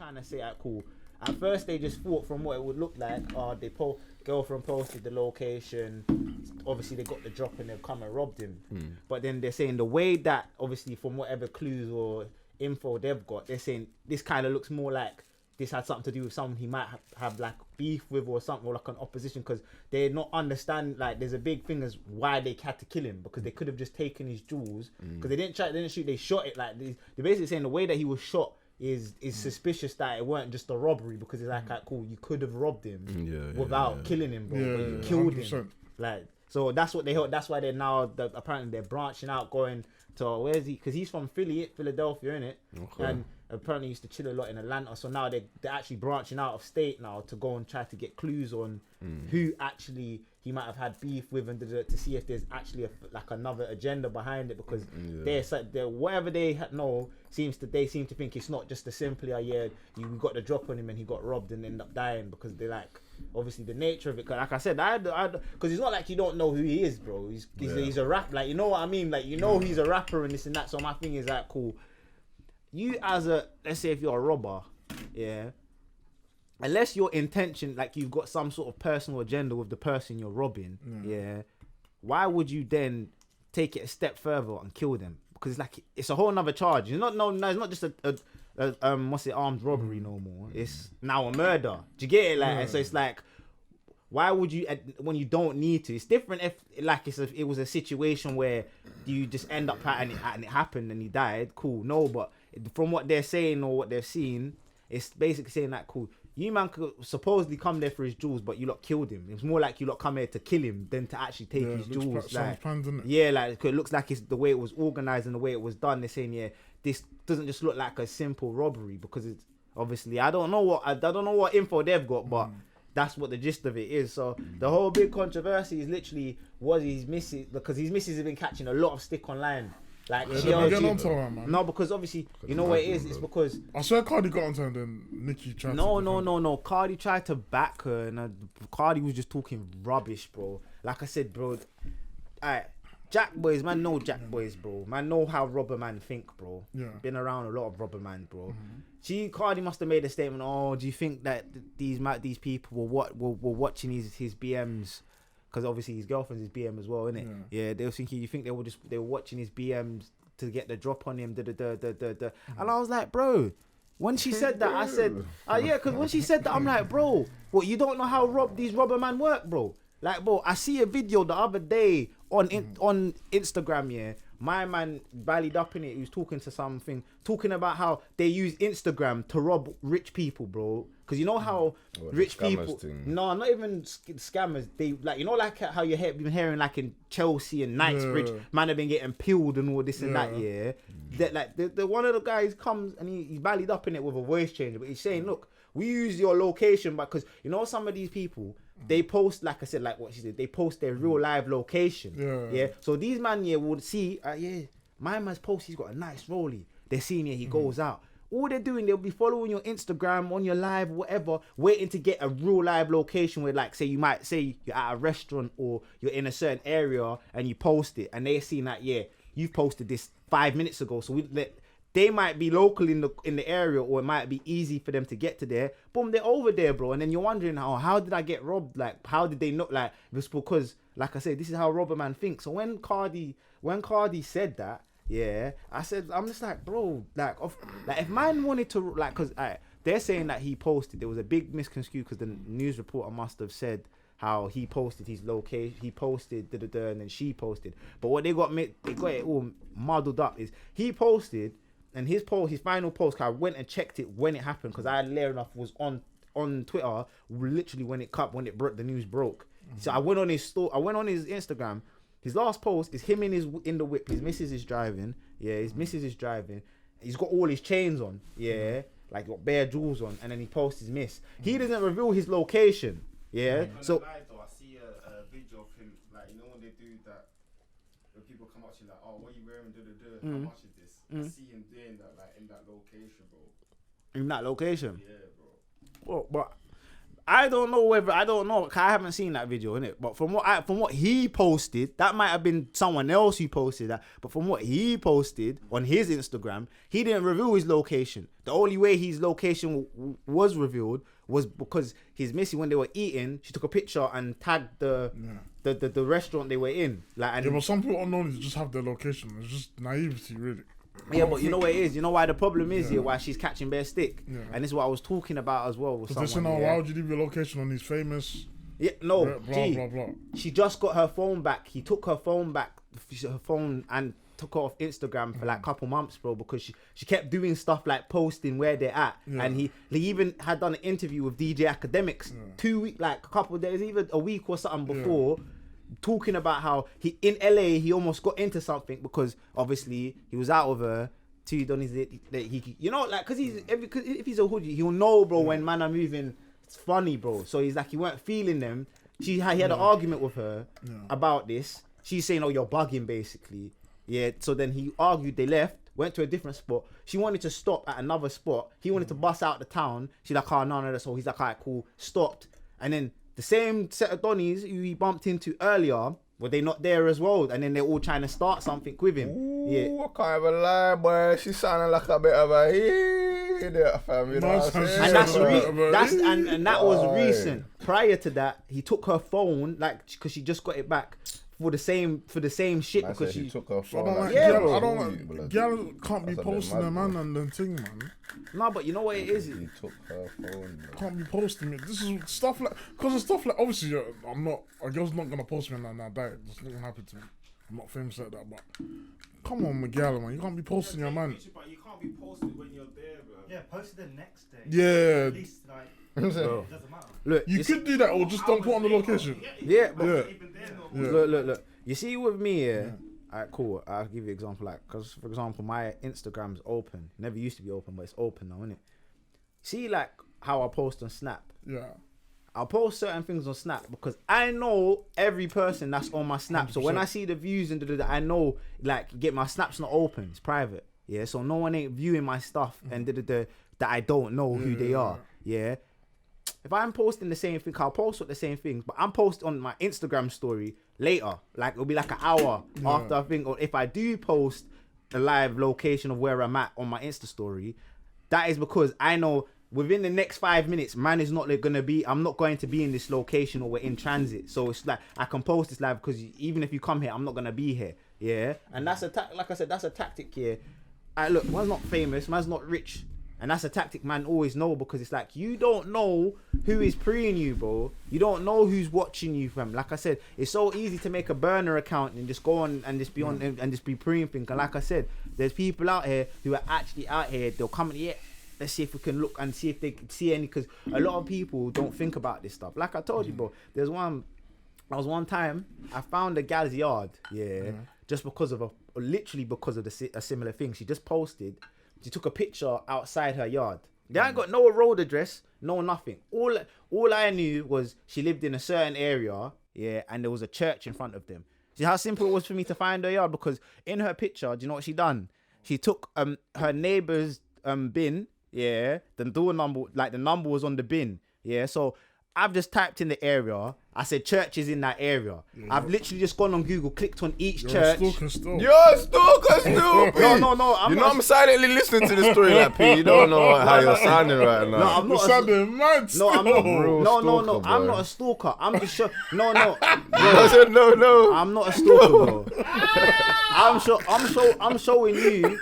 trying to say, cool. At first, they just thought from what it would look like. Girlfriend posted the location. Obviously, they got the drop and they've come and robbed him. But then they're saying the way that, obviously, from whatever clues or info they've got, they're saying this kind of looks more like this had something to do with someone he might have like beef with or something, or like an opposition, because they're not understand, like there's a big thing as why they had to kill him, because they could have just taken his jewels, because they didn't shoot, they shot it. Like they're basically saying the way that he was shot is suspicious, that it weren't just a robbery, because it's like cool, you could have robbed him without killing him, bro, but you killed 100%. Him. Like, so that's what they hope. That's why they're now apparently they're branching out, going to where is he? Because he's from Philadelphia, innit? Okay. And apparently used to chill a lot in Atlanta. So now they're actually branching out of state now to go and try to get clues on who actually he might have had beef with, and to see if there's actually like another agenda behind it, because they're whatever they know they seem to think it's not just a simply we got the drop on him and he got robbed and ended up dying, because they like obviously the nature of it. Cause like I said, because it's not like you don't know who he is, bro. He's a rap, like, you know what I mean, like, you know, he's a rapper and this and that. So my thing is like, cool, you as let's say if you're a robber, unless your intention, like you've got some sort of personal agenda with the person you're robbing, why would you then take it a step further and kill them? Because it's a whole nother charge. It's not just a armed robbery no more. It's now a murder. Do you get it? Like, and so it's like, why would you, when you don't need to? It's different if like it was a situation where you just end up and it happened and he died. Cool, no, but from what they're saying or what they've seen, it's basically saying that cool, you man could supposedly come there for his jewels, but you lot killed him. It's more like you lot come here to kill him than to actually take his jewels. Like, plans, it? Like it looks like it's the way it was organized and the way it was done. They're saying this doesn't just look like a simple robbery, because it's obviously I don't know what info they've got, but that's what the gist of it is. So the whole big controversy is literally was his missus, because his missus have been catching a lot of stick online. Like, no, because obviously, you know what it is? It's because I swear Cardi got onto her and then Nicki tried No. Cardi tried to back her, and Cardi was just talking rubbish, bro. Like I said, bro, Jack boys, man, know Jack boys, bro. Man, know how robber man think, bro. Yeah. Been around a lot of robber man, bro. Cardi must have made a statement. Oh, do you think that these people were watching his BMs? Because obviously his girlfriend's his BM as well, innit? Yeah, they were thinking, you think they were watching his BMs to get the drop on him, And I was like, bro, when she said that, I said, because when she said that, I'm like, bro, what, you don't know how these robber man work, bro? Like, bro, I see a video the other day on Instagram, my man ballied up in it. He was talking about how they use Instagram to rob rich people, bro. Because you know how rich people... Thing. No, not even scammers. They, like, you know, like how you've been hearing, like, in Chelsea and Knightsbridge, man have been getting peeled and all this and that, That, like, the one of the guys comes and he's ballied up in it with a voice changer, but he's saying, look, we use your location, because, you know, some of these people... They post, like I said, like what she said, they post their real live location. Yeah. So these man would see, my man's post, he's got a nice rollie. They're seeing he goes out. All they're doing, they'll be following your Instagram, on your live, whatever, waiting to get a real live location where, like, say you're at a restaurant or you're in a certain area and you post it, and they're seeing that, you've posted this 5 minutes ago. So they might be local in the area, or it might be easy for them to get to there. Boom, they're over there, bro. And then you're wondering, how did I get robbed? Like, how did they know? Like, it's because, like I said, this is how robber man thinks. So when Cardi said that, I said, I'm just like, bro, like if man wanted to, like, because they're saying that he posted. There was a big misconstrued because the news reporter must have said how he posted his location, he posted and then she posted. But what they got it all muddled up is he posted. And his final post, I went and checked it when it happened, because I later enough was on Twitter literally when the news broke. So I went on his Instagram. His last post is him in the whip. His missus is driving. His missus is driving. He's got all his chains on. Like got bare jewels on, and then he posts his miss. He doesn't reveal his location. So. I see a video of him, like, you know when they do that, when people come up to you like, oh, what are you wearing? How much is this? I see him doing that, like, in that location, bro. In that location? Yeah, bro. Well, but I don't know. 'Cause I haven't seen that video, innit? But from what he posted, that might have been someone else who posted that. But from what he posted on his Instagram, he didn't reveal his location. The only way his location was revealed was because his missy, when they were eating, she took a picture and tagged the restaurant they were in. Like, and but some people unknown just have their location. It's just naivety, really. Yeah, but you know what it is? You know why the problem is here? Why she's catching bare stick? Yeah. And this is what I was talking about as well with someone. Because why would you leave your location on these famous... Yeah, no, blah. She just got her phone back. He took her phone back, her phone, and took her off Instagram for like a couple months, bro, because she kept doing stuff like posting where they're at. Yeah. And he even had done an interview with DJ Academics 2 weeks, like a couple of days, even a week or something before, talking about how he in LA he almost got into something because obviously he was out with her. He done his you know, like, cause if he's a hoodie, he'll know, bro, when man are moving. It's funny, bro. So he's like, he weren't feeling them. He had an argument with her about this. She's saying, "Oh, you're bugging," basically. Yeah. So then he argued. They left, went to a different spot. She wanted to stop at another spot. He wanted to bust out the town. She's like, "Oh, no." So he's like, "Alright, cool." Stopped, and then the same set of Donnies who he bumped into earlier, were they not there as well? And then they're all trying to start something with him. Ooh, I can't even lie, boy. She sounded like a bit of a idiot, fam. You know what I'm saying? And that was recent. Prior to that, he took her phone, like, because she just got it back for the same shit. Man, because she she took her phone. I don't like. Gal can't be posting their man and then thing, man. No, but you know what it is? He took her phone. Can't be posting it. This is stuff like, because of stuff like, obviously, a girl's not gonna post me and now die. It's not gonna happen to me. I'm not famous like that, but come on, Miguel, man. You can't be posting your man. But you can't be posted when you're there, bro. Yeah, post it the next day. Yeah. At least, like, it doesn't matter. Look, you could do that or just don't put on the location. Yeah. Look. You see with me, alright, cool. I'll give you an example. Like, because for example, my Instagram's open. Never used to be open, but it's open now, isn't it? See, like how I post on Snap. Yeah. I'll post certain things on Snap because I know every person that's on my Snap. 100%. So when I see the views and I know, like, my Snap's not open. It's private. Yeah. So no one ain't viewing my stuff and that I don't know who they are. Yeah. If I'm posting the same thing, I'll post with the same things, but I'm posting on my Instagram story later. Like, it'll be like an hour after I think, or if I do post the live location of where I'm at on my Insta story, that is because I know within the next 5 minutes, man is not gonna be. I'm not going to be in this location or we're in transit. So it's like I can post this live because even if you come here, I'm not gonna be here. Yeah, and that's like I said, that's a tactic here. Look, man's not famous, man's not rich, and that's a tactic man always know because it's like you don't know who is preying you, bro. You don't know who's watching you, fam. Like I said, it's so easy to make a burner account and just go on and just be on and just be preying things. And like I said, there's people out here who are actually out here. They'll come and let's see if we can look and see if they can see any, because a lot of people don't think about this stuff. Like I told you, bro, there was one time I found a gal's yard, just because of literally because of a similar thing. She just posted, she took a picture outside her yard. They ain't got no road address, no nothing. All I knew was she lived in a certain area, and there was a church in front of them. See how simple it was for me to find her yard? Because in her picture, do you know what she done? She took her neighbour's bin, the door number, like the number was on the bin, so I've just typed in the area. I said churches in that area. I've literally just gone on Google, clicked on each church. You're a stalker still. No. I'm silently listening to the story like P. You don't know how you're sounding right now. No, I'm not. You're sounding mad still. No, I'm not. No. I'm not a stalker. I'm just sure. No. Bro, I said no. I'm not a stalker, bro. I'm showing you,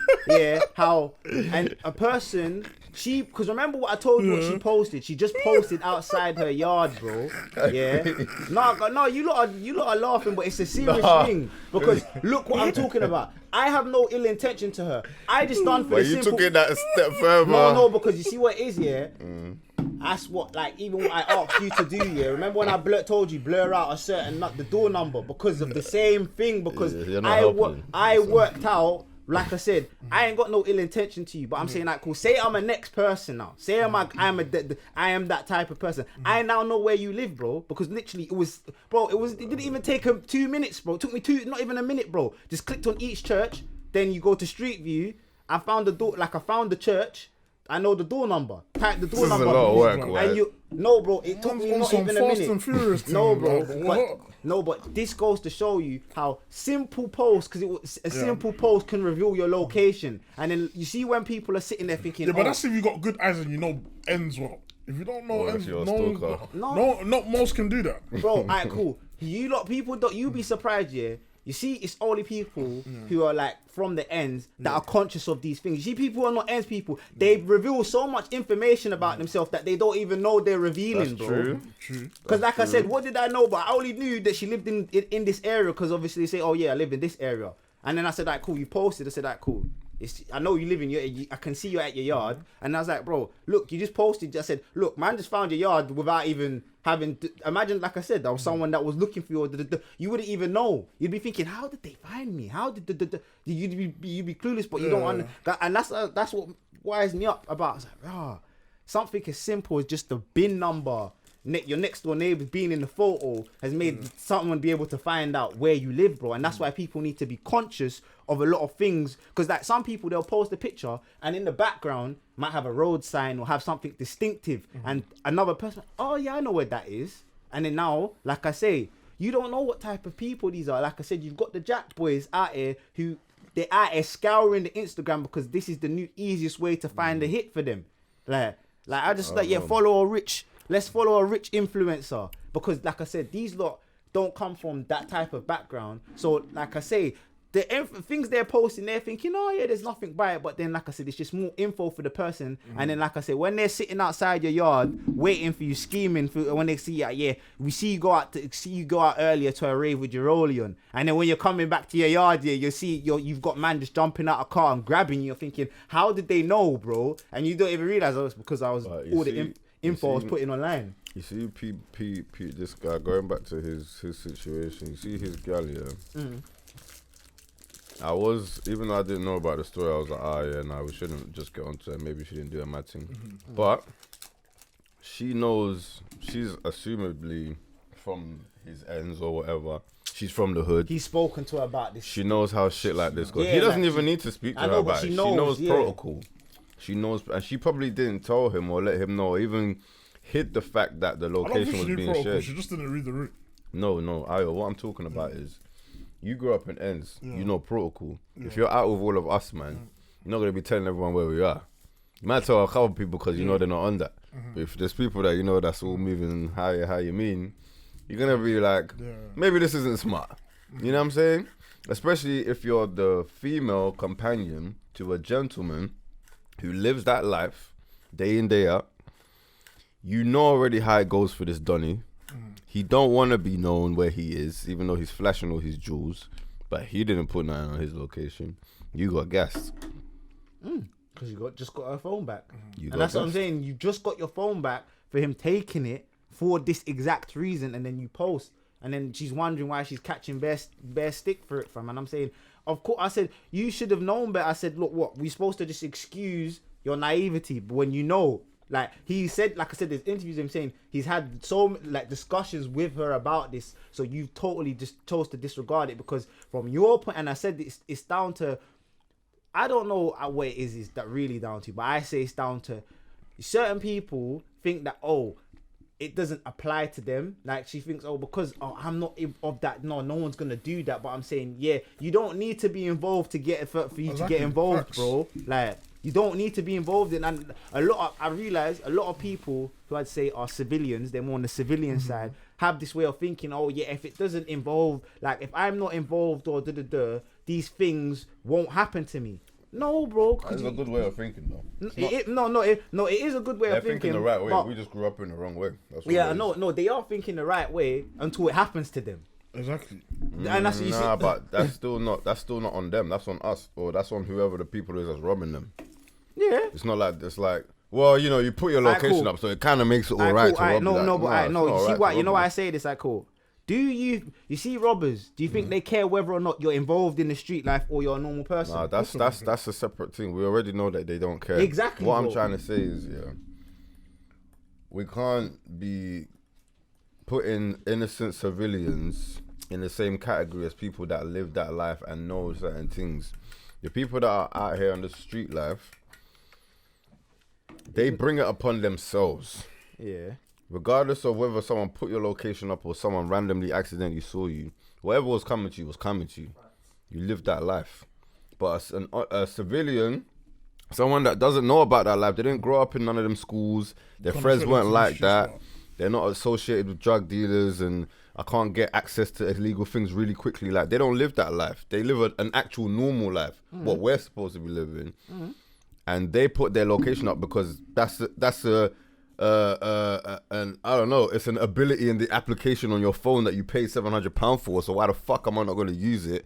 how and a person. Because remember what I told you, what she posted? She just posted outside her yard, bro. Yeah. No, you lot are laughing, but it's a serious thing. Because look what I'm talking about. I have no ill intention to her. I just done for the simple... you took it that a step further. No, because you see what it is, That's what, like, even what I asked you to do, Remember when I told you, blur out a certain, the door number, because of the same thing, because I worked out, like I said, I ain't got no ill intention to you, but I'm saying, like, cool, say I'm a next person now. Say I am that type of person. I now know where you live, bro, because literally it didn't even take 2 minutes, bro. It took me not even a minute, bro. Just clicked on each church, then you go to Street View. I found the door, I found the church. I know the door number. Type the door number. This is a lot of work, No, bro, it took me On not some even a Fast minute. and Furious No, thing, bro, like, but what? no, but this goes to show you how simple posts, because it was a simple post can reveal your location, and then you see when people are sitting there thinking, Yeah, but oh, that's if you got good eyes and you know ends well. If you don't know Well, ends, if you're a stalker. not most can do that. bro, alright, cool. You lot, people don't. You be surprised, yeah. You see, it's only people who are like from the ends that are conscious of these things. You see, people who are not ends people. They reveal so much information about themselves that they don't even know they're revealing, That's bro. True. Because like I said, what did I know? But I only knew that she lived in this area because obviously they say, oh yeah, I live in this area. And then I said, like, cool, you posted. I said, like, cool. I know you live in I can see you at your yard. And I was like, bro, look, you just posted. I said, look, man, just found your yard without even having to, imagine, like I said, there was someone that was looking for you. You wouldn't even know. You'd be thinking, how did they find me? How did you'd be clueless, but you don't. And that's what wires me up about. I was like, something as simple as just the bin number. Your next door neighbor being in the photo has made someone be able to find out where you live, bro. And that's why people need to be conscious of a lot of things. Because like some people, they'll post a picture and in the background might have a road sign or have something distinctive. And another person, oh yeah, I know where that is. And then now, like I say, you don't know what type of people these are. Like I said, you've got the Jack boys out here who they're out here scouring the Instagram because this is the new easiest way to find a hit for them. Like I just follow a rich. Let's follow a rich influencer because, like I said, these lot don't come from that type of background. So, like I say, the things they're posting, they're thinking, oh yeah, there's nothing by it. But then, like I said, it's just more info for the person. And then, like I said, when they're sitting outside your yard waiting for you, scheming for when they see you, we see you go out earlier to a rave with your rollie on. And then when you're coming back to your yard, you see you've got man just jumping out a car and grabbing you. You're thinking, how did they know, bro? And you don't even realize it's because I was info I was putting online. You see, this guy going back to his situation. You see his gal, yeah. I was, even though I didn't know about the story, I was like, we shouldn't just get onto it. Maybe she didn't do a mad thing. But she knows, she's assumably from his ends or whatever. She's from the hood. He's spoken to her about this. She knows how shit like this goes. Yeah, he doesn't even need to speak to her about it. She knows yeah. protocol. She knows, and she probably didn't tell him or let him know, or even hid the fact that the location was being shared. She just didn't read the route. No, Ayo, what I'm talking about is, you grew up in ends, you know protocol. If you're out with all of us, man, you're not going to be telling everyone where we are. You might tell a couple people because you know they're not on that. But if there's people that you know that's all moving how you mean, you're going to be like, maybe this isn't smart. You know what I'm saying? Especially if you're the female companion to a gentleman who lives that life day in, day out. You know already how it goes for this Donny. He don't want to be known where he is, even though he's flashing all his jewels. But he didn't put nothing on his location. You got gassed. Because you just got her phone back. And that's what I'm saying. You just got your phone back for him taking it for this exact reason, and then you post. And then she's wondering why she's catching bare stick for it from. And I'm saying, of course, I said, you should have known better. I said, look, what? We're supposed to just excuse your naivety. But when you know, like he said, like I said, there's interviews of him saying he's had so like discussions with her about this. So you totally just chose to disregard it because from your point, and I said it's down to, I don't know what it is that really down to, but I say it's down to certain people think that, it doesn't apply to them. Like she thinks, because I'm not of that. No one's gonna do that. But I'm saying, you don't need to be involved to get for you to get involved, bro. Like you don't need to be involved in. And I realize a lot of people who I'd say are civilians, they're more on the civilian side, have this way of thinking. If it doesn't involve, like if I'm not involved or these things won't happen to me. No, bro. That's a good way of thinking, though. It is a good way They're of thinking. thinking the right way. We just grew up in the wrong way. That's what they are thinking the right way until it happens to them. Exactly. And that's what you see. But that's still not on them. That's on us, or that's on whoever the people is that's robbing them. Yeah. It's not like well, you put your location up, so it kind of makes it all right. You know why I say this? Cool. Do you see robbers? Do you think they care whether or not you're involved in the street life or you're a normal person? Nah, that's a separate thing. We already know that they don't care. Exactly. What I'm trying to say is, we can't be putting innocent civilians in the same category as people that live that life and know certain things. The people that are out here on the street life, they bring it upon themselves. Yeah. regardless of whether someone put your location up or someone randomly accidentally saw you, whatever was coming to you was coming to you. You lived that life. But a civilian, someone that doesn't know about that life, they didn't grow up in none of them schools, their friends weren't like that, they're not associated with drug dealers, and I can't get access to illegal things really quickly. Like, they don't live that life. They live an actual normal life, what we're supposed to be living. And they put their location up because that's an I don't know, it's an ability in the application on your phone that you paid £700 for. So why the fuck am I not going to use it?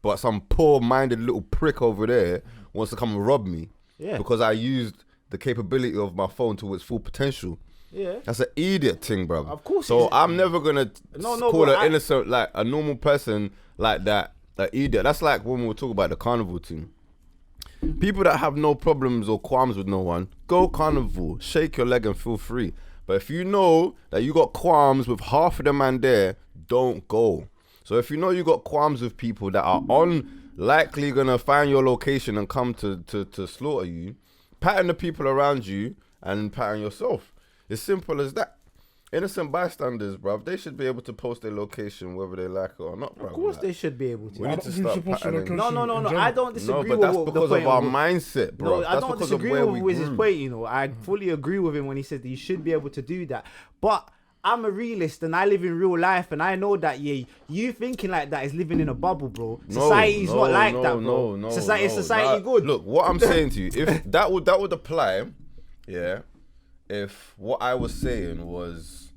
But some poor-minded little prick over there wants to come and rob me because I used the capability of my phone to its full potential. Yeah, that's an idiot thing, bro. Of course. So I'm never gonna call an innocent, like a normal person like that, an idiot. That's like when we were talking about the carnival thing. People that have no problems or qualms with no one, go carnival, shake your leg and feel free. But if you know that you got qualms with half of the man there, don't go. So if you know you got qualms with people that are unlikely gonna find your location and come to slaughter you, pattern the people around you and pattern yourself. It's simple as that. Innocent bystanders, bruv, they should be able to post their location whether they like it or not, bruv. Of course they should be able to. We need to start patterning. No. I don't disagree with that's the because point of our mindset, bro. No, I don't disagree with his point, you know. I fully agree with him when he said that you should be able to do that. But I'm a realist and I live in real life and I know that, you thinking like that is living in a bubble, bro. Society's not like that, bro. Society good. Look, what I'm saying to you, if that would apply, if what I was saying was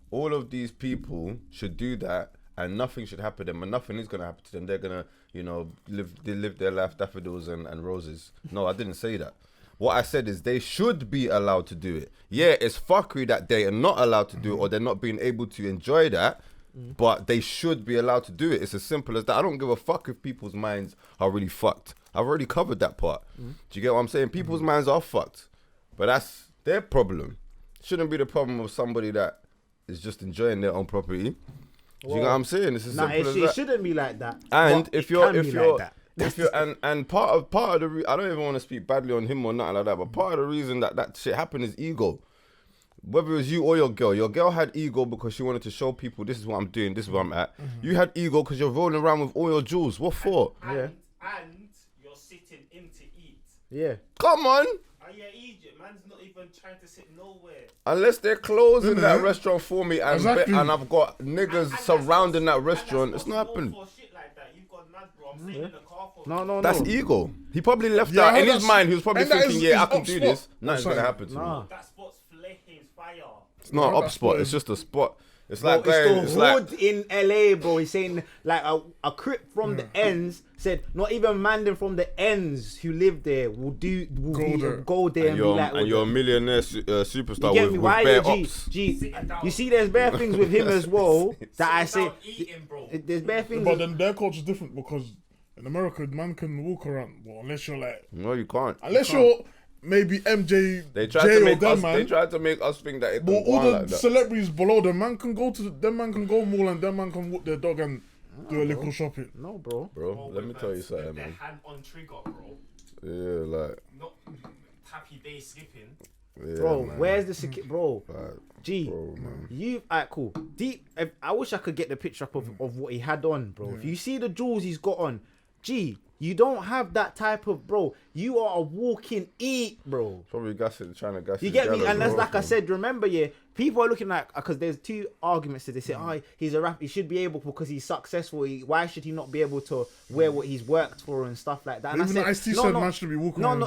all of these people should do that and nothing should happen to them and nothing is going to happen to them. They're going to, live their life daffodils and roses. No, I didn't say that. What I said is they should be allowed to do it. Yeah, it's fuckery that they are not allowed to do it or they're not being able to enjoy that, but they should be allowed to do it. It's as simple as that. I don't give a fuck if people's minds are really fucked. I've already covered that part. Do you get what I'm saying? People's minds are fucked, but that's their problem. Shouldn't be the problem of somebody that is just enjoying their own property. Do you get what I'm saying? It's as simple as that. It shouldn't be like that. And if you're and part of the I don't even want to speak badly on him or nothing like that, but part of the reason that shit happened is ego. Whether it was you or your girl had ego because she wanted to show people this is what I'm doing, this is where I'm at. You had ego because you're rolling around with all your jewels. What for? And you're sitting in to eat. Yeah. Come on. Egypt, man's not even trying to sit nowhere. Unless they're closing that restaurant for me and I've got niggas surrounding that restaurant, it's not happening. No. That's ego. He probably left that in his mind. He was probably thinking, I can do this. Nothing's gonna happen to me. That spot's flaking fire. It's not an up spot. It's just a spot. It's like it's the hood in LA, bro. He's saying like a crip from the ends said not even Mandan from the ends who live there will go there and be like, and you're a millionaire superstar with bare ops. You see, there's bare things with him as well that I say. There's bare things. But then their culture's different because in America, man can walk around. Well, unless you're like, no, you can't. Unless you're maybe MJ. They tried to make us think that it all the like celebrities below them, man can go mall and them man can walk their dog and do a little shopping. No, bro. Let me tell you something, man. Hand on trigger, bro. Yeah, like not happy day skipping. Yeah, bro, man. where's the bro? G, bro, man. You alright, cool. I wish I could get the picture up of what he had on, bro. If you see the jewels he's got on, G, you don't have that type of, bro. You are a walking eat, bro. Probably trying to gas. You get me? And that's like I said, remember, people are looking like, because there's two arguments to this. They say, he's a rapper. He should be able because he's successful. Why should he not be able to wear what he's worked for and stuff like that? And even Ice-T said man should be walking around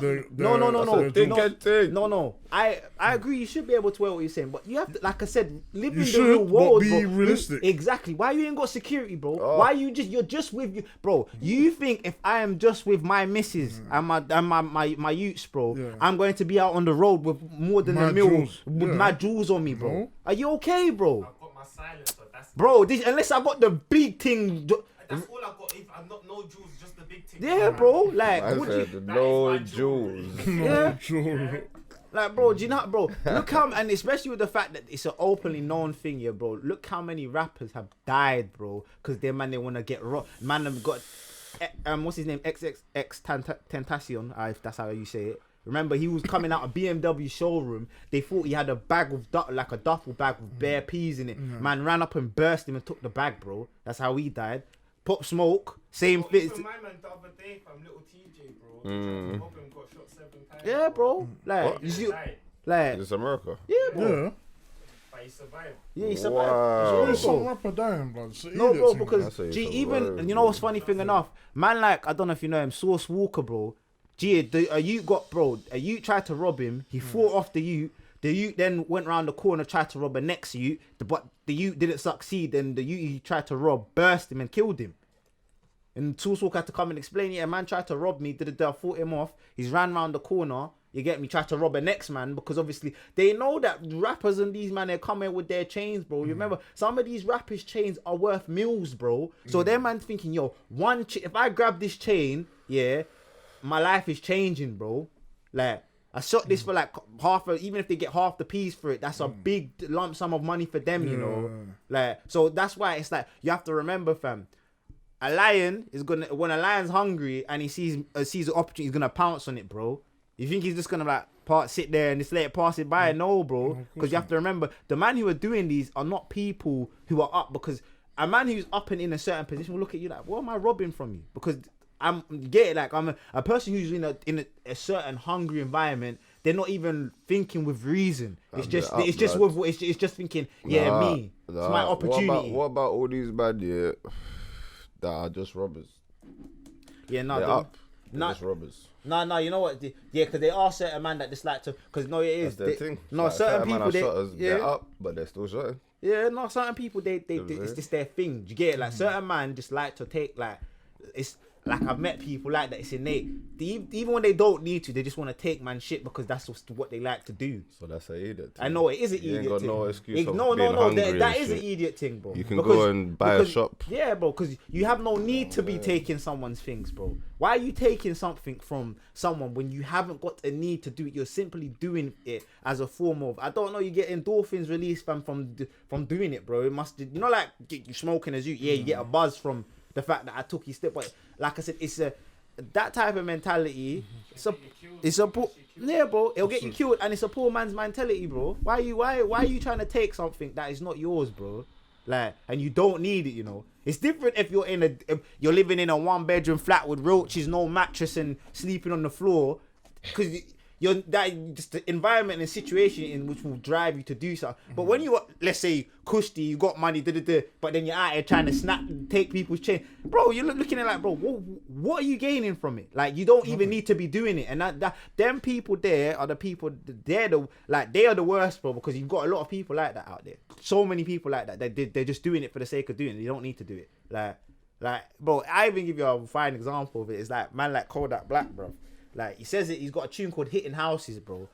No. I agree. You should be able to wear what you're saying, but you have to, like I said, live in the should, real world, but be realistic. Exactly. Why you ain't got security, bro? Why you're just with you, bro? You think if I am just with my missus and my youths, bro, I'm going to be out on the road with more than a mil with my jewels on me, bro? No. Are you okay, bro? I've got my silence, but that's bro. Unless I got the big thing. That's all I've got. If I'm not no jewels, just the big thing. Yeah, bro. Like, no jewels. Yeah. Like, bro, do you know, bro? Look how, and especially with the fact that it's an openly known thing, yeah, bro. Look how many rappers have died, bro, because they want to get robbed. Man, have got what's his name? XXX Tentacion, if that's how you say it. Remember, he was coming out of BMW showroom. They thought he had a bag of like a duffel bag with bare peas in it. Man ran up and burst him and took the bag, bro. That's how he died. Pop Smoke, same fit. Even my man the other day, fam, little TJ, bro. He got shot 7 times. Yeah, bro. Like, He died, like, It's America. yeah, bro. Yeah. but he survived. Yeah, he survived. Wow. Yeah, Some bro. rapper dying, blood. It's an No, idiot bro, thing, because That's how you G, survive, even you know what's funny thing enough, man. Like I don't know if you know him, Source Walker, bro. G, a Ute got, bro. A Ute tried to rob him. He fought off the Ute. The Ute then went around the corner, tried to rob a next Ute. But the Ute didn't succeed. And the Ute he tried to rob burst him and killed him. And Source Walker had to come and explain, yeah, man tried to rob me. I fought him off. He's ran round the corner. You get me? Tried to rob a next man because obviously they know that rappers and these man, they come in with their chains, bro. You remember some of these rappers' chains are worth millions, bro. So their man thinking, yo, if I grab this chain, yeah, my life is changing, bro. Like I shot this for like even if they get half the piece for it, that's a big lump sum of money for them, you know. Like so that's why it's like you have to remember, fam. A lion is when a lion's hungry and he sees an opportunity, he's gonna pounce on it, bro. You think he's just gonna like sit there and just let it pass it by? No, bro. Because you have to remember, the man who are doing these are not people who are up. Because a man who's up and in a certain position will look at you like, what am I robbing from you? Because I'm a person who's in a certain hungry environment. They're not even thinking with reason. It's just thinking, yeah, me. It's my opportunity. What about all these bad that are just robbers? Yeah, no, They're up. They're just robbers. No, you know what? Yeah, because they are certain man that dislike to. Because no, it is. That's their thing. No, Like, certain people they're up, but they're still shotting. Yeah, no, certain people it's just their thing. Do you get it? Like certain man just like to take it's like I've met people like that. It's innate. Even when they don't need to, they just want to take man shit because that's what they like to do. So that's an idiot thing. I know it is an You idiot ain't got thing. no excuse of No, being hungry that and is an shit. idiot thing, bro. You can go and buy a shop. Yeah, bro, because you have no need to be taking someone's things, bro. Why are you taking something from someone when you haven't got a need to do it? You're simply doing it as a form of, I don't know, you get endorphins released from doing it, bro. It must, you know, like you smoking as you get a buzz from the fact that I took his step. But like I said, it's that type of mentality. Yeah, bro. It'll get you killed, and it's a poor man's mentality, bro. Why are you trying to take something that is not yours, bro? Like, and you don't need it, you know. It's different if you're living in a 1-bedroom flat with roaches, no mattress, and sleeping on the floor, because you're that just the environment and situation in which will drive you to do something. But when you got, let's say, Kushti, you got money, but then you're out here trying to take people's chain, bro. You're looking at it like, bro, what are you gaining from it? Like, you don't even need to be doing it. And that them people there are the people. They are the worst, bro, because you've got a lot of people like that out there. So many people like that. They're just doing it for the sake of doing it. You don't need to do it. Like, bro, I even give you a fine example of it. It's like man like Kodak Black, bro. Like, he says it, he's got a tune called Hitting Houses, bro.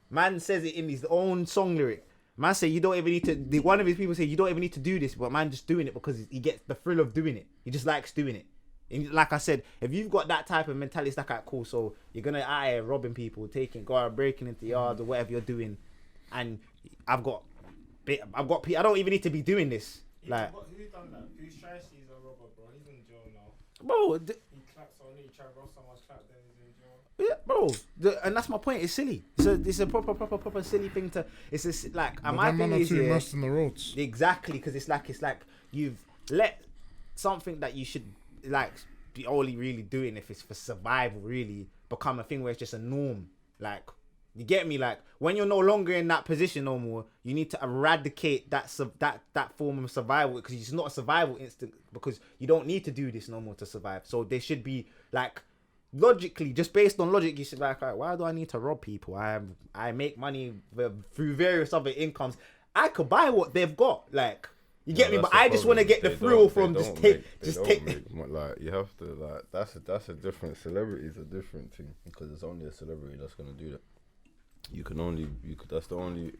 Man says it in his own song lyric. Man say you don't even need to, one of his people say you don't even need to do this, but man just doing it because he gets the thrill of doing it. He just likes doing it. And like I said, if you've got that type of mentality, it's like, alright, cool, so you're going to robbing people, breaking into yards or whatever you're doing, and I don't even need to be doing this. Like, Who done that? Who's tries he's a robber, bro? He's in jail now. Bro, He claps on it, he tried to rob someone's clap, then he's in jail. yeah, bro, and that's my point. It's silly. It's a proper silly thing to. It's like, my thing is, too messed in the roads. Exactly, because it's like you've let something that you should like be only really doing if it's for survival really become a thing where it's just a norm. Like, you get me? Like, when you're no longer in that position no more, you need to eradicate that form of survival, because it's not a survival instinct, because you don't need to do this no more to survive. So there should be, like, logically, just based on logic, you should be like, right, why do I need to rob people? I make money through various other incomes. I could buy what they've got, like, you get me? But I just want to get the thrill from just take. Like, you have to, like, that's a different, celebrity's a different thing, because it's only a celebrity that's gonna do that. That's the only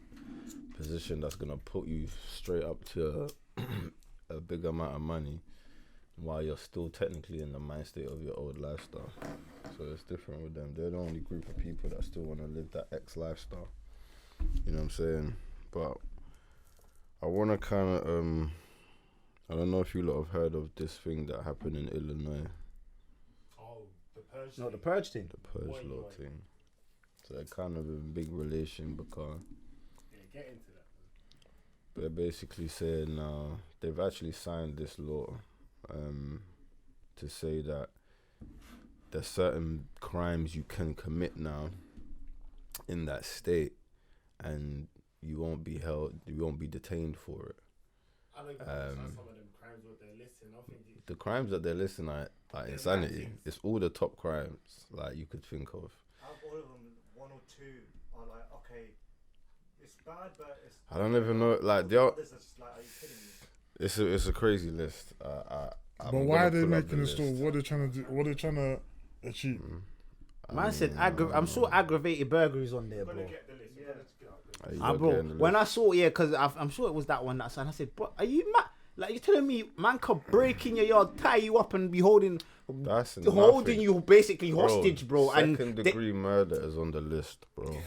position that's gonna put you straight up to a big amount of money while you're still technically in the mind state of your old lifestyle. So it's different with them. They're the only group of people that still want to live that ex-lifestyle. You know what I'm saying? But I want to kind of, I don't know if you lot have heard of this thing that happened in Illinois. Oh, the Purge. No, the Purge thing. The Purge law thing. So they're kind of in big relation because Yeah, get into that. they're basically saying they've actually signed this law to say that there's certain crimes you can commit now in that state and you won't be detained for it. I don't think some of them crimes what they're listing. I think The crimes that they're listing are like insanity. It's all the top crimes like you could think of. Out of all of them, one or two are like, okay, it's bad, but it's. I don't even know. Like the others are just like, are you kidding me? it's a crazy list. But why are they making it still? What they trying to do? What they trying to achieve? Man said, I'm sure aggravated burglaries on there, you're bro. gonna get the list. You're gonna get out the list. Bro, when I saw, because I'm sure it was that one that signed, I said, bro, are you mad? Like, you're telling me man could break in your yard, tie you up, and be holding you basically hostage, bro. Second degree murder is on the list, bro.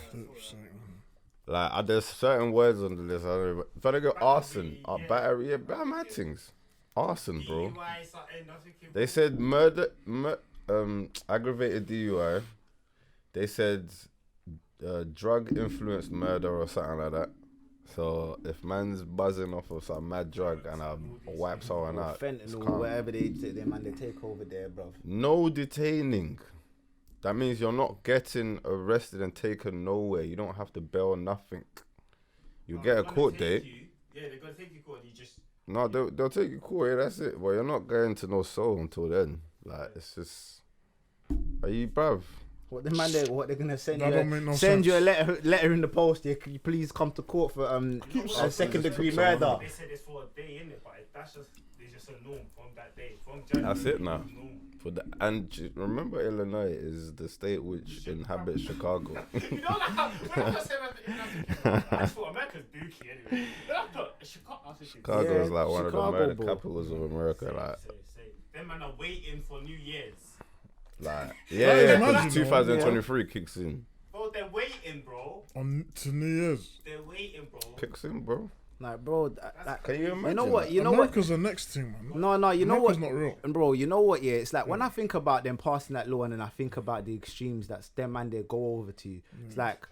Like, there's certain words on the list. I don't even. If I go arson, battery, bad mad things. Arson, bro. DUI, something, I think They said murder, aggravated DUI. They said drug influenced murder or something like that. So if man's buzzing off of some mad drug and wipes someone out, fentanyl, whatever they take over there, bro. no detaining. That means you're not getting arrested and taken nowhere. You don't have to bail nothing. You get a court date. Yeah, they're gonna take you court. You just. No, they'll take you court. Yeah, that's it. But you're not going to no soul until then. Like it's just. Are you bruv? What the man there? What they're gonna send That you? don't make no Send you a sense. letter in the post. Yeah, can you please come to court for second degree murder? They said it's for a day, innit? But that's just it's just a norm from that day. From January. That's it now. it's normal. Remember, Illinois is the state which inhabits Chicago. You know, like, when I said that, I just thought America's dookie anyway. Then I thought Chicago is like one of the Chicago, murder bro. capitals of America. Like, them man are waiting for New Year's. yeah, imagine, 2023 kicks in. Bro, they're waiting, bro. On to New Year's. They're waiting, bro. Kicks in, bro. Like, bro, Can you imagine? you know what? You know America's the next thing, man. what? No, you know America's what? not real. And bro, you know what? Yeah, it's like when I think about them passing that law, and then I think about the extremes that's them man they go over to. It's like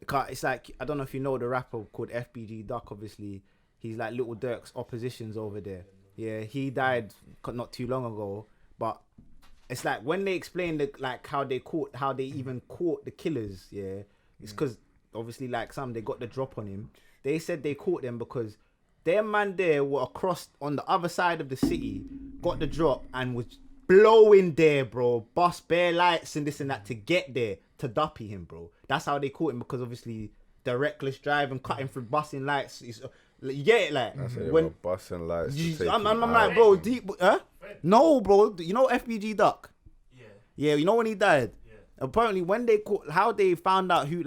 I don't know if you know the rapper called FBG Duck. Obviously, he's like Little Dirk's oppositions over there. Yeah, he died not too long ago, but it's like when they explain how they even caught the killers. Yeah, it's because obviously like they got the drop on him. They said they caught them because their man there were across on the other side of the city, got the drop and was blowing there, bro. Bust bare lights and this and that to get there to duppy him, bro. That's how they caught him because obviously the reckless drive and cutting through busting lights. You get it, like When busting lights. I'm like, bro, deep, huh? No, bro. You know FBG Duck? Yeah. You know when he died? Yeah. Apparently, when they caught, how they found out who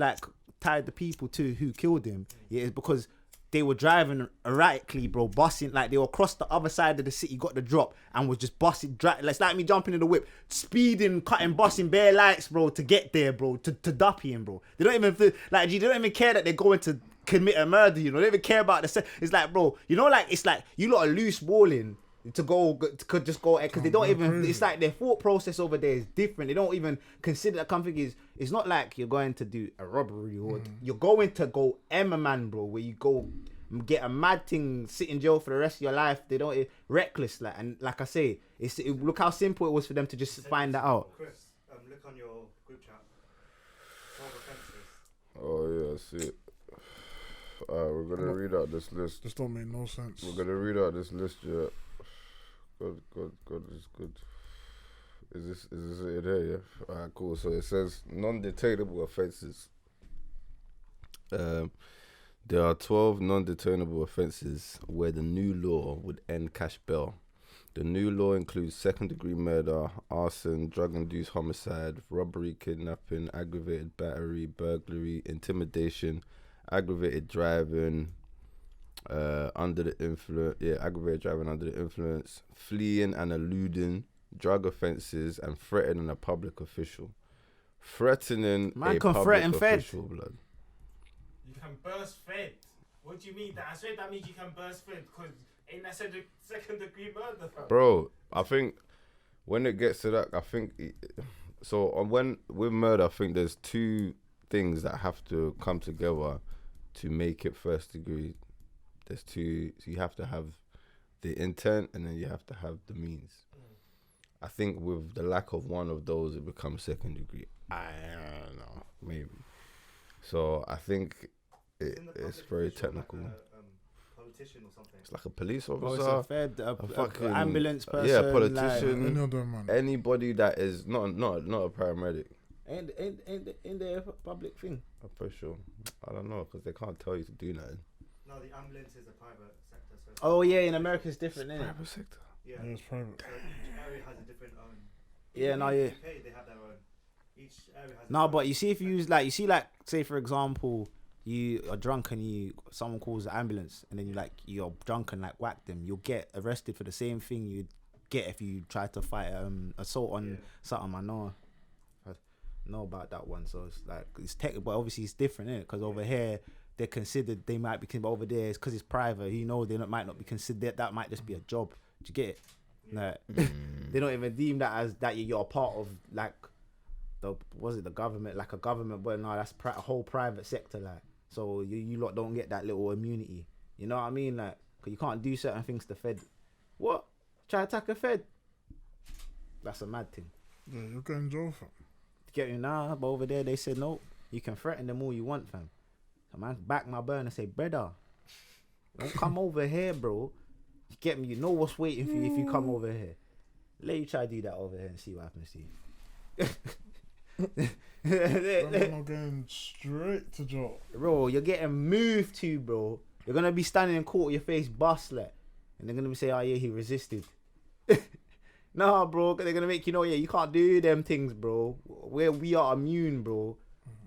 tied the people to who killed him, is because they were driving erratically, bro, busting, like they were across the other side of the city, got the drop, and was just busting, it's like me jumping in the whip, speeding, cutting, busting bare lights, bro, to get there, bro, to duppy him, bro. They don't even feel, like, they don't even care that they're going to commit a murder, you know, they don't even care about it's like, bro, you know, like, it's like, you lot are loose balling, could just go because they don't even crazy. It's like their thought process over there is different. They don't even consider that something it's not like you're going to do a robbery or you're going to go Emma man, bro, where you go get a mad thing, sit in jail for the rest of your life. They don't reckless, like, and like I say, look how simple it was for them to just find that out. Chris, look on your group chat. 12 offences. Oh yeah, I see it. We're gonna read out this list. This don't make no sense. We're gonna read out this list, yeah. Good, it's good. Is this it here, yeah? Alright, cool. So it says non-detainable offences. There are 12 non-detainable offences where the new law would end cash bail. The new law includes second-degree murder, arson, drug-induced homicide, robbery, kidnapping, aggravated battery, burglary, intimidation, aggravated driving, under the influence, aggravated driving under the influence, fleeing and eluding, drug offences, and threatening a public official. Threatening Man a can public threaten fed. official, blood. You can burst fed. What do you mean? I swear that means you can burst fed because ain't that said the second degree murder, fam? Bro, I think when it gets to that, I think with murder, I think there's two things that have to come together to make it first degree. There's two. So you have to have the intent, and then you have to have the means. I think with the lack of one of those, it becomes second degree. I don't know, maybe. So I think it's very technical. Like politician or something. It's like a police Bro, officer, it's a fed, a fucking ambulance person. yeah, politician, Any other man. anybody that is not a paramedic. Like, in the public thing. Official. I don't know, because they can't tell you to do nothing. No, the ambulance is a private sector. So it's Oh yeah, in America it's different, innit? Private sector. yeah. Yeah, it's private. So each area has a different own. Yeah, Even no, in yeah. the UK, they have their own. Each area has. No, but you see, if you use like, say for example, you are drunk and someone calls the ambulance, and then you're drunk and like whack them, you'll get arrested for the same thing you'd get if you try to fight assault on something. I know about that one, so it's like it's technical, but obviously it's different, innit? Because over here they're considered, they might be considered, over there it's because it's private. You know, might not be considered. That might just be a job. Do you get it? Like, they don't even deem that as that you're a part of like the government, like a government, but no, that's a whole private sector, like. So you lot don't get that little immunity. You know what I mean? Like, cause you can't do certain things to Fed. What? Try to attack a Fed? That's a mad thing. Yeah, you're going jail, fam. Get you now, but over there they said no. You can threaten them all you want, fam. So man, back my burn and say, brother, don't come over here, bro. You get me? You know what's waiting for you if you come over here. Let you try to do that over here and see what happens to you. I'm not going straight to jail. Bro, you're getting moved to, bro. You're gonna be standing in court with your face bustling, and they're gonna be saying, "Oh yeah, he resisted." Nah, bro, they're gonna make you know, yeah, you can't do them things, bro. We are immune, bro.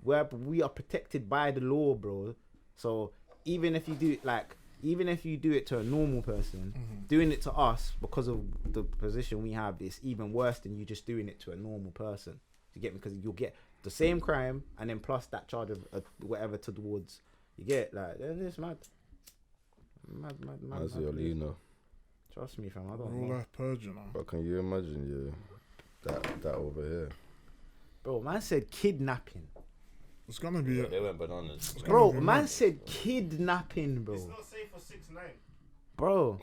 We are protected by the law, bro. So even if you do it to a normal person, doing it to us because of the position we have is even worse than you just doing it to a normal person. You get me? Because you'll get the same crime and then plus that charge of whatever towards. You get like it's mad. That's your Lino. Trust me, fam. I don't Real know, life Purge, you know. But can you imagine that over here? bro. Man said kidnapping, It's gonna be They went bananas. it's bro. gonna be Man mad. said kidnapping, It's bro. not safe for 6ix9ine. Bro.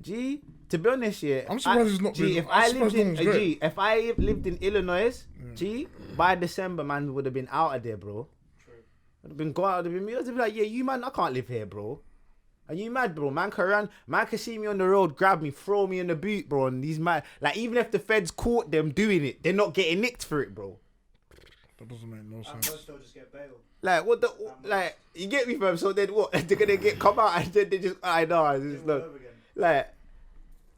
G, to be honest, yeah. I'm surprised it's not G, been- if I'm I surprised lived no in one's great. G, if I lived in Illinois, G, by December, man would have been out of there, bro. True. Would have been gone. Would have been me. I'd be like, yeah, you man, I can't live here, bro. Are you mad, bro? Man can run. Man can see me on the road, grab me, throw me in the boot, bro. And these man, like, even if the feds caught them doing it, they're not getting nicked for it, bro. That doesn't make no At sense. most, they'll just get bail. Like, what the, like, you get me, fam? So then what? They're gonna come out and then they just, I know, it's Do just it all like, over again. like,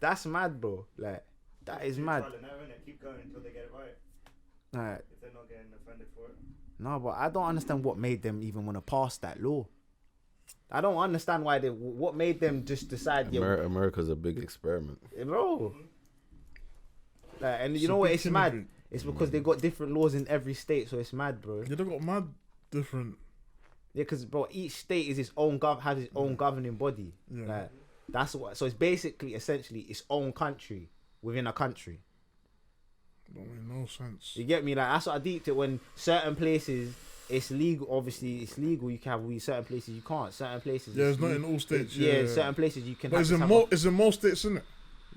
that's mad, bro. Like, that is Do mad. trial and error, innit? Keep going until they get it right. Like, If they're not getting offended for it. no, but I don't understand what made them even want to pass that law. I don't understand why what made them just decide, America's a big experiment. bro. Like, and It's you know a what? big It's mad. kindergarten. It's because they got different laws in every state, so it's mad, bro. Yeah, they got mad different. Yeah, because bro, each state is its own has its own governing body. Yeah. Like, that's what. So it's basically, essentially, its own country within a country. Don't make no sense. You get me? Like, that's what I deeped it. When certain places it's legal, obviously it's legal. You can have weed. Certain places you can't. Certain places. Yeah, it's not in all states. Yeah, certain places you can. But have it's to in have it's in most states, isn't it?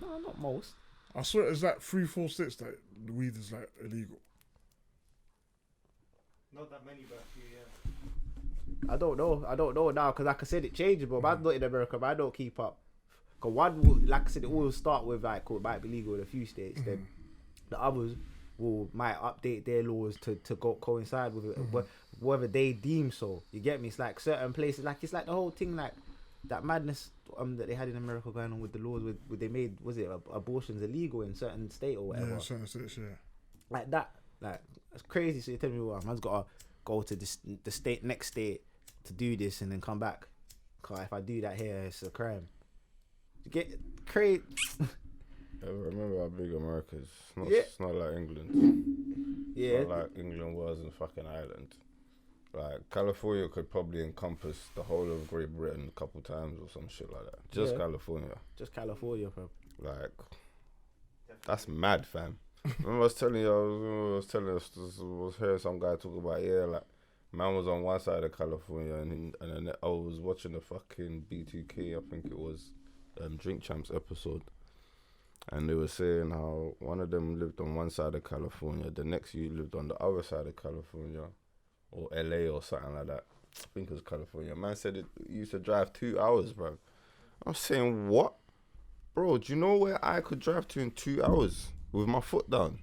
no, not most. I swear it's like 3-4 states that the weed is like illegal. Not that many, but a few, yeah. I don't know now because like I said, it changes, bro. I'm not in America, but I don't keep up. Cause one, will, like I said, it will start with like it might be legal in a few states. Then the others might update their laws to go coincide with it, whether they deem so. You get me? It's like certain places, like it's like the whole thing, like that madness that they had in America going on with the laws with they made, was it abortions illegal in certain state or whatever? Yeah, certain states, yeah. Like that, like it's crazy. So you tell me what, man's gotta go to the state next state to do this and then come back. Cause if I do that here, it's a crime. You get crazy. I remember how big America is. Yeah. It's not like England. Yeah. It's not like England was in fucking Ireland. Like, California could probably encompass the whole of Great Britain a couple times or some shit like that. Just Yeah. California. Just California, fam. Like, that's mad, fam. Remember I was telling you, I was hearing some guy talk about, yeah, like, Man was on one side of California, and then I was watching the fucking B2K, I think it was, Drink Champs episode. And they were saying how one of them lived on one side of California, the next you lived on the other side of California, or LA or something like that. I think it was California. Man said it used to drive 2 hours, bro. I'm saying, what? Bro, do you know where I could drive to in 2 hours with my foot down?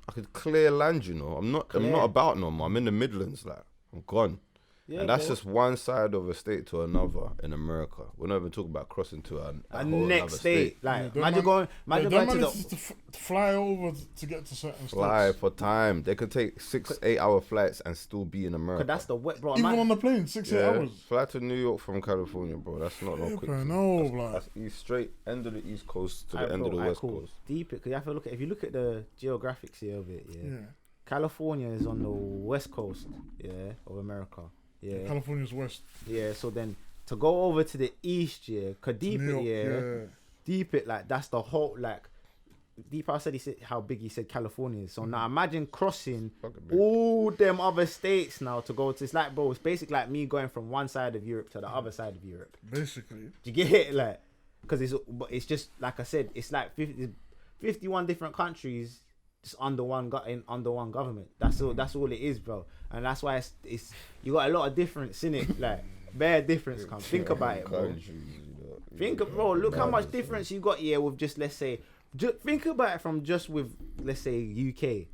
I could clear land, you know. I'm not about no more. I'm in the Midlands, like, I'm gone. Yeah, and that's bro. just one side of a state to another in America. We're not even talking about crossing to a whole next other state. Like, Yeah, imagine going to to fly over to get to certain fly states. for time. They could take 6-8 hour flights and still be in America. Cause that's the wet, bro. Even on the plane, 6-8 hours. Fly to New York from California, bro. That's not no quick. No, thing. like. That's east, straight end of the East Coast to the Alright, end of bro, the West cool. Coast. Deep it, because you have to look at, if you look at the geographics here of it, Yeah. California is on the west coast, of America. Yeah. California's west. Yeah, so then to go over to the east, cause deep New it, York, deep it, like that's the whole, like, Deep I said, he said how big he said California is. So now imagine crossing Fucking big. all them other states now to go to, it's like, bro, it's basically like me going from one side of Europe to the other side of Europe. Basically. Do you get it? Like, because it's just, like I said, it's like 51 different countries just under one government. That's all it is, bro. And that's why it's you got a lot of difference in it, like bare difference. Come think about it, bro. Bro, look how much difference you got here with just, let's say, think about it from just with, let's say, UK.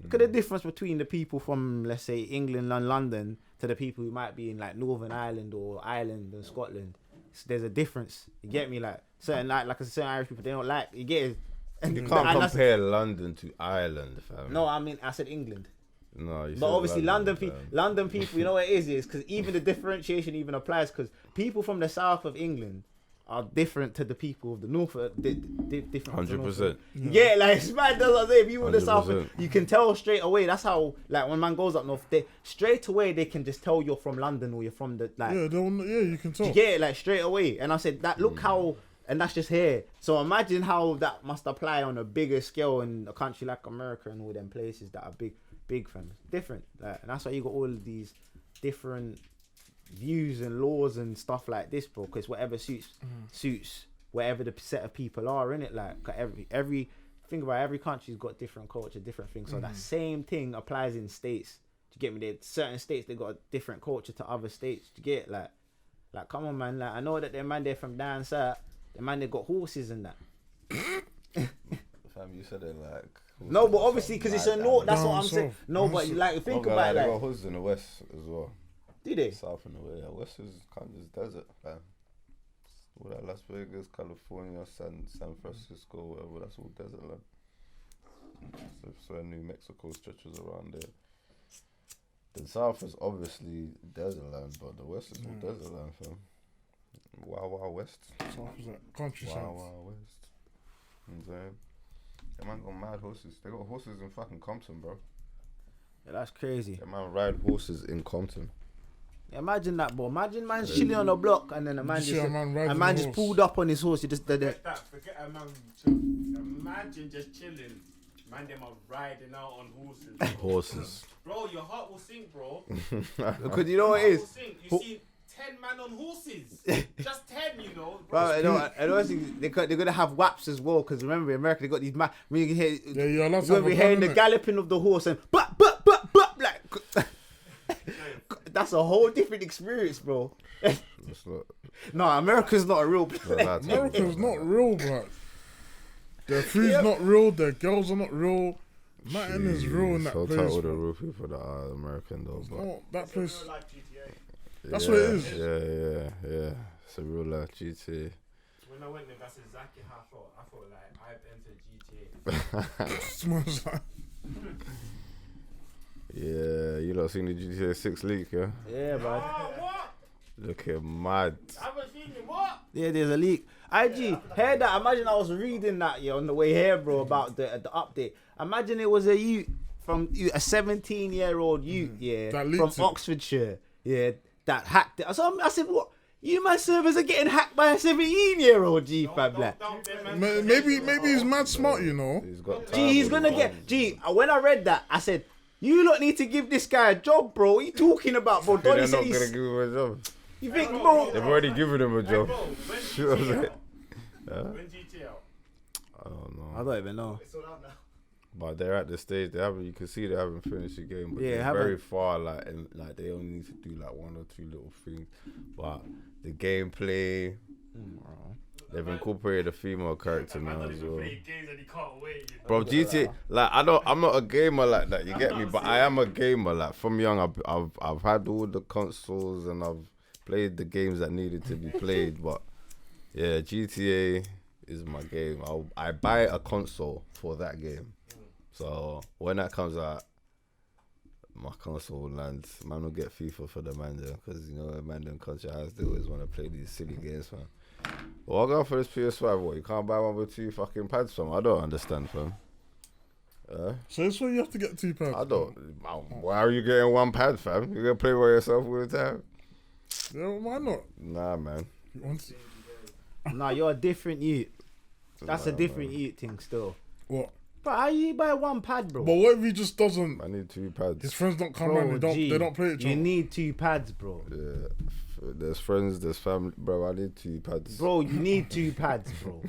Look at the difference between the people from, let's say, England and London to the people who might be in like Northern Ireland or Ireland and Scotland. So there's a difference. You get me? Like certain like certain Irish people, they don't like, you get it. You can't compare London to Ireland, fam. No, I mean I said England. No, you But said obviously London fam. people, you know what it is because even the differentiation even applies because people from the south of England are different to the people of the north. Different. 100%. Yeah, like it's mad. That's what I'm saying. People in the south, 100%. you can tell straight away. That's how, like, when man goes up north, they straight away they can just tell you're from London or you're from the like. Yeah, you can tell. You get it, like straight away. And I said that. Look how, and that's just here. So imagine how that must apply on a bigger scale in a country like America and all them places that are big fam. Different. Like, and that's why you got all of these different views and laws and stuff like this, bro. Because whatever suits whatever the set of people are in it. Like every think about it, every country's got different culture, different things. So that same thing applies in states. Do you get me? Certain states they got a different culture to other states. Do you get it? Like come on, man. Like I know that them man they're from down south. The man they got horses and that. Fam, you said it like. No, but obviously because it's a north. That's what I'm Down saying. south. No, Down but south. like think They about it. got Like, horses in the west as well. do they? South and the way. Yeah, west is kind of just desert, fam. All that Las Vegas, California, San Francisco, whatever. That's all desert land. So New Mexico stretches around there. The south is obviously desert land, but the west is all desert land, fam. Wild West. South is like countryside. Wild West. You know what I'm saying? That man got mad horses. They got horses in fucking Compton, bro. Yeah, that's crazy. That man ride horses in Compton. Yeah, imagine that, bro. Imagine man's chilling on the block and then a man You see just a man riding a man a just horse. pulled up on his horse. He just did it. Forget that. Forget a man. Imagine just chilling. Man, them are riding out on horses. Horses. Bro, your heart will sink, bro. Because you know what it Heart is. will sink. You see 10 man on horses. Just 10, you know. Bro, I know. They're gonna have waps as well. Because remember, in America they got these. When you can hear, Yeah, you're allowed to you're have gonna be a gun, hearing the innit? galloping of the horse and like. That's a whole different experience, bro. That's not. No, America's not a real place. America's not real, bro. Their food's not real. Their girls are not real. Nothing is real in that so place. tight with the bro. real people that are American though. But No, that place. Like GTA. That's what it is. Yeah. It's a real life GTA. When I went there, that's exactly how I felt. I felt like I've entered GTA. Smells like. Yeah, you lot seen the GTA 6 leak, yeah? Yeah, bro. Oh, what? Looking mad. I haven't seen it. What? Yeah, there's a leak. IG, heard that. Imagine I was reading that on the way here, bro, about the update. Imagine it was a youth a 17-year-old youth, That from leaked it. Oxfordshire, that hacked it. So I said, what? You my servers are getting hacked by a 17-year-old G, fam, like. Maybe he's mad smart, you know. He's got time G, he's on gonna his get. hands. G, when I read that, I said, You lot need to give this guy a job, bro. What are you talking about, bro? They're Donny not said gonna he's... give him a job. You think, bro? They've already given him a Hey, job. bro, when's You know what I'm GTA saying? out? When's GTA out? I don't know. I don't even know. It's all out now. But they're at the stage they haven't. You can see they haven't finished the game, but Yeah, they're haven't. very far. Like, and like they only need to do like 1 or 2 little things. But the gameplay, they've incorporated a female character Man, now don't as even well. play games and he can't wait. Bro, GTA, like I'm not a gamer like that. You get me? But I am a gamer. Like from young, I've had all the consoles and I've played the games that needed to be played. But yeah, GTA is my game. I buy a console for that game. So when that comes out, my console lands. Man will get FIFA for the man there, because you know man in country house they always want to play these silly games, man. Well, I'll go for this PS5. What, you can't buy one with 2 fucking pads, fam? I don't understand, fam. So that's why you have to get 2 pads. I don't. Why are you getting 1 pad, fam? You gonna play by yourself all the time? Yeah, why not? Nah, man. You want to- Nah, you're a different youth. That's a different youth thing still. What? But how you buy 1 pad, bro? But what if he just doesn't? I need 2 pads. His friends don't come Bro, around. G, They don't play each You other. need 2 pads, bro. Yeah. There's friends, there's family, bro. I need 2 pads. Bro, you need 2 pads, bro.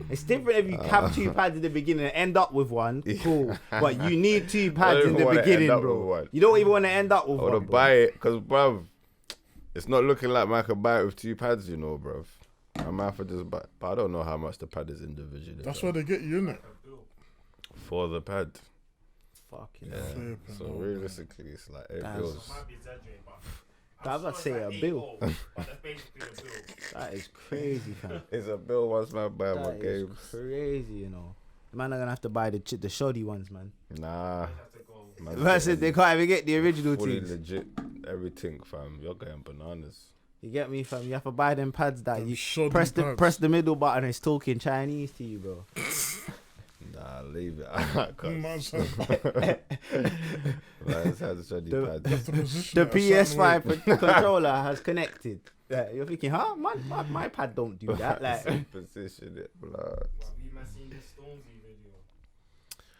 It's different if you have 2 pads in the beginning and end up with 1. Cool. But you need 2 pads don't in even the wanna end beginning, up with bro. one. You don't even want to end up with I wanna 1. buy it, because, bruv, it's not looking like man can buy it with 2 pads, you know, bruv. I might have to just buy, but I don't know how much the pad is individually. That's bruv. why they get you, innit? For the pad. Fucking Yeah. hell. Flipping So hell. realistically, it's like 8 That's- bills. Might be exaggerating, but I was about to say a bill. But that's basically a bill. That is crazy, fam. It's a bill once man buy my That is games. crazy, you know. Man are gonna have to buy the shoddy ones, man. Nah. You have to go. man's Man said they getting can't even get the original fully things. legit everything, fam. You're getting bananas. You get me, fam? You have to buy them pads that Them you shoddy press pads. press the middle button and it's talking Chinese to you, bro. Nah, leave it. I can't. Man said, Man's had shoddy The- pads. have to position The it a certain way. PS5 controller has connected. Yeah, you're thinking, huh? My pad don't do that. Like, Position it, blood. Have you man seen the Stormzy video?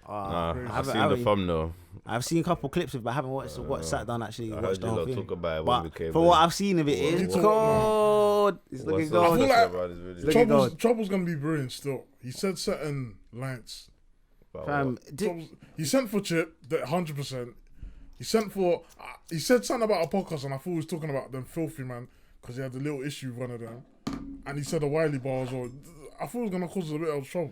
Nah, crazy. I've seen the haven't- thumbnail. I've seen a couple clips of it, but I haven't watched sat down actually I watched heard the you whole lot thing. talk about it when But we came for in. what I've seen of it, What- it's what- cold. It's What's looking so gold. feel special like- about this video? Looking good. Trouble's gonna be brilliant still. He said certain lines. About Fam, what? He sent for Chip, that 100%. He sent for. He said something about a podcast, and I thought he was talking about them filthy man because he had a little issue with one of them. And he said a Wiley bar as well. I thought it was gonna cause us a bit of trouble.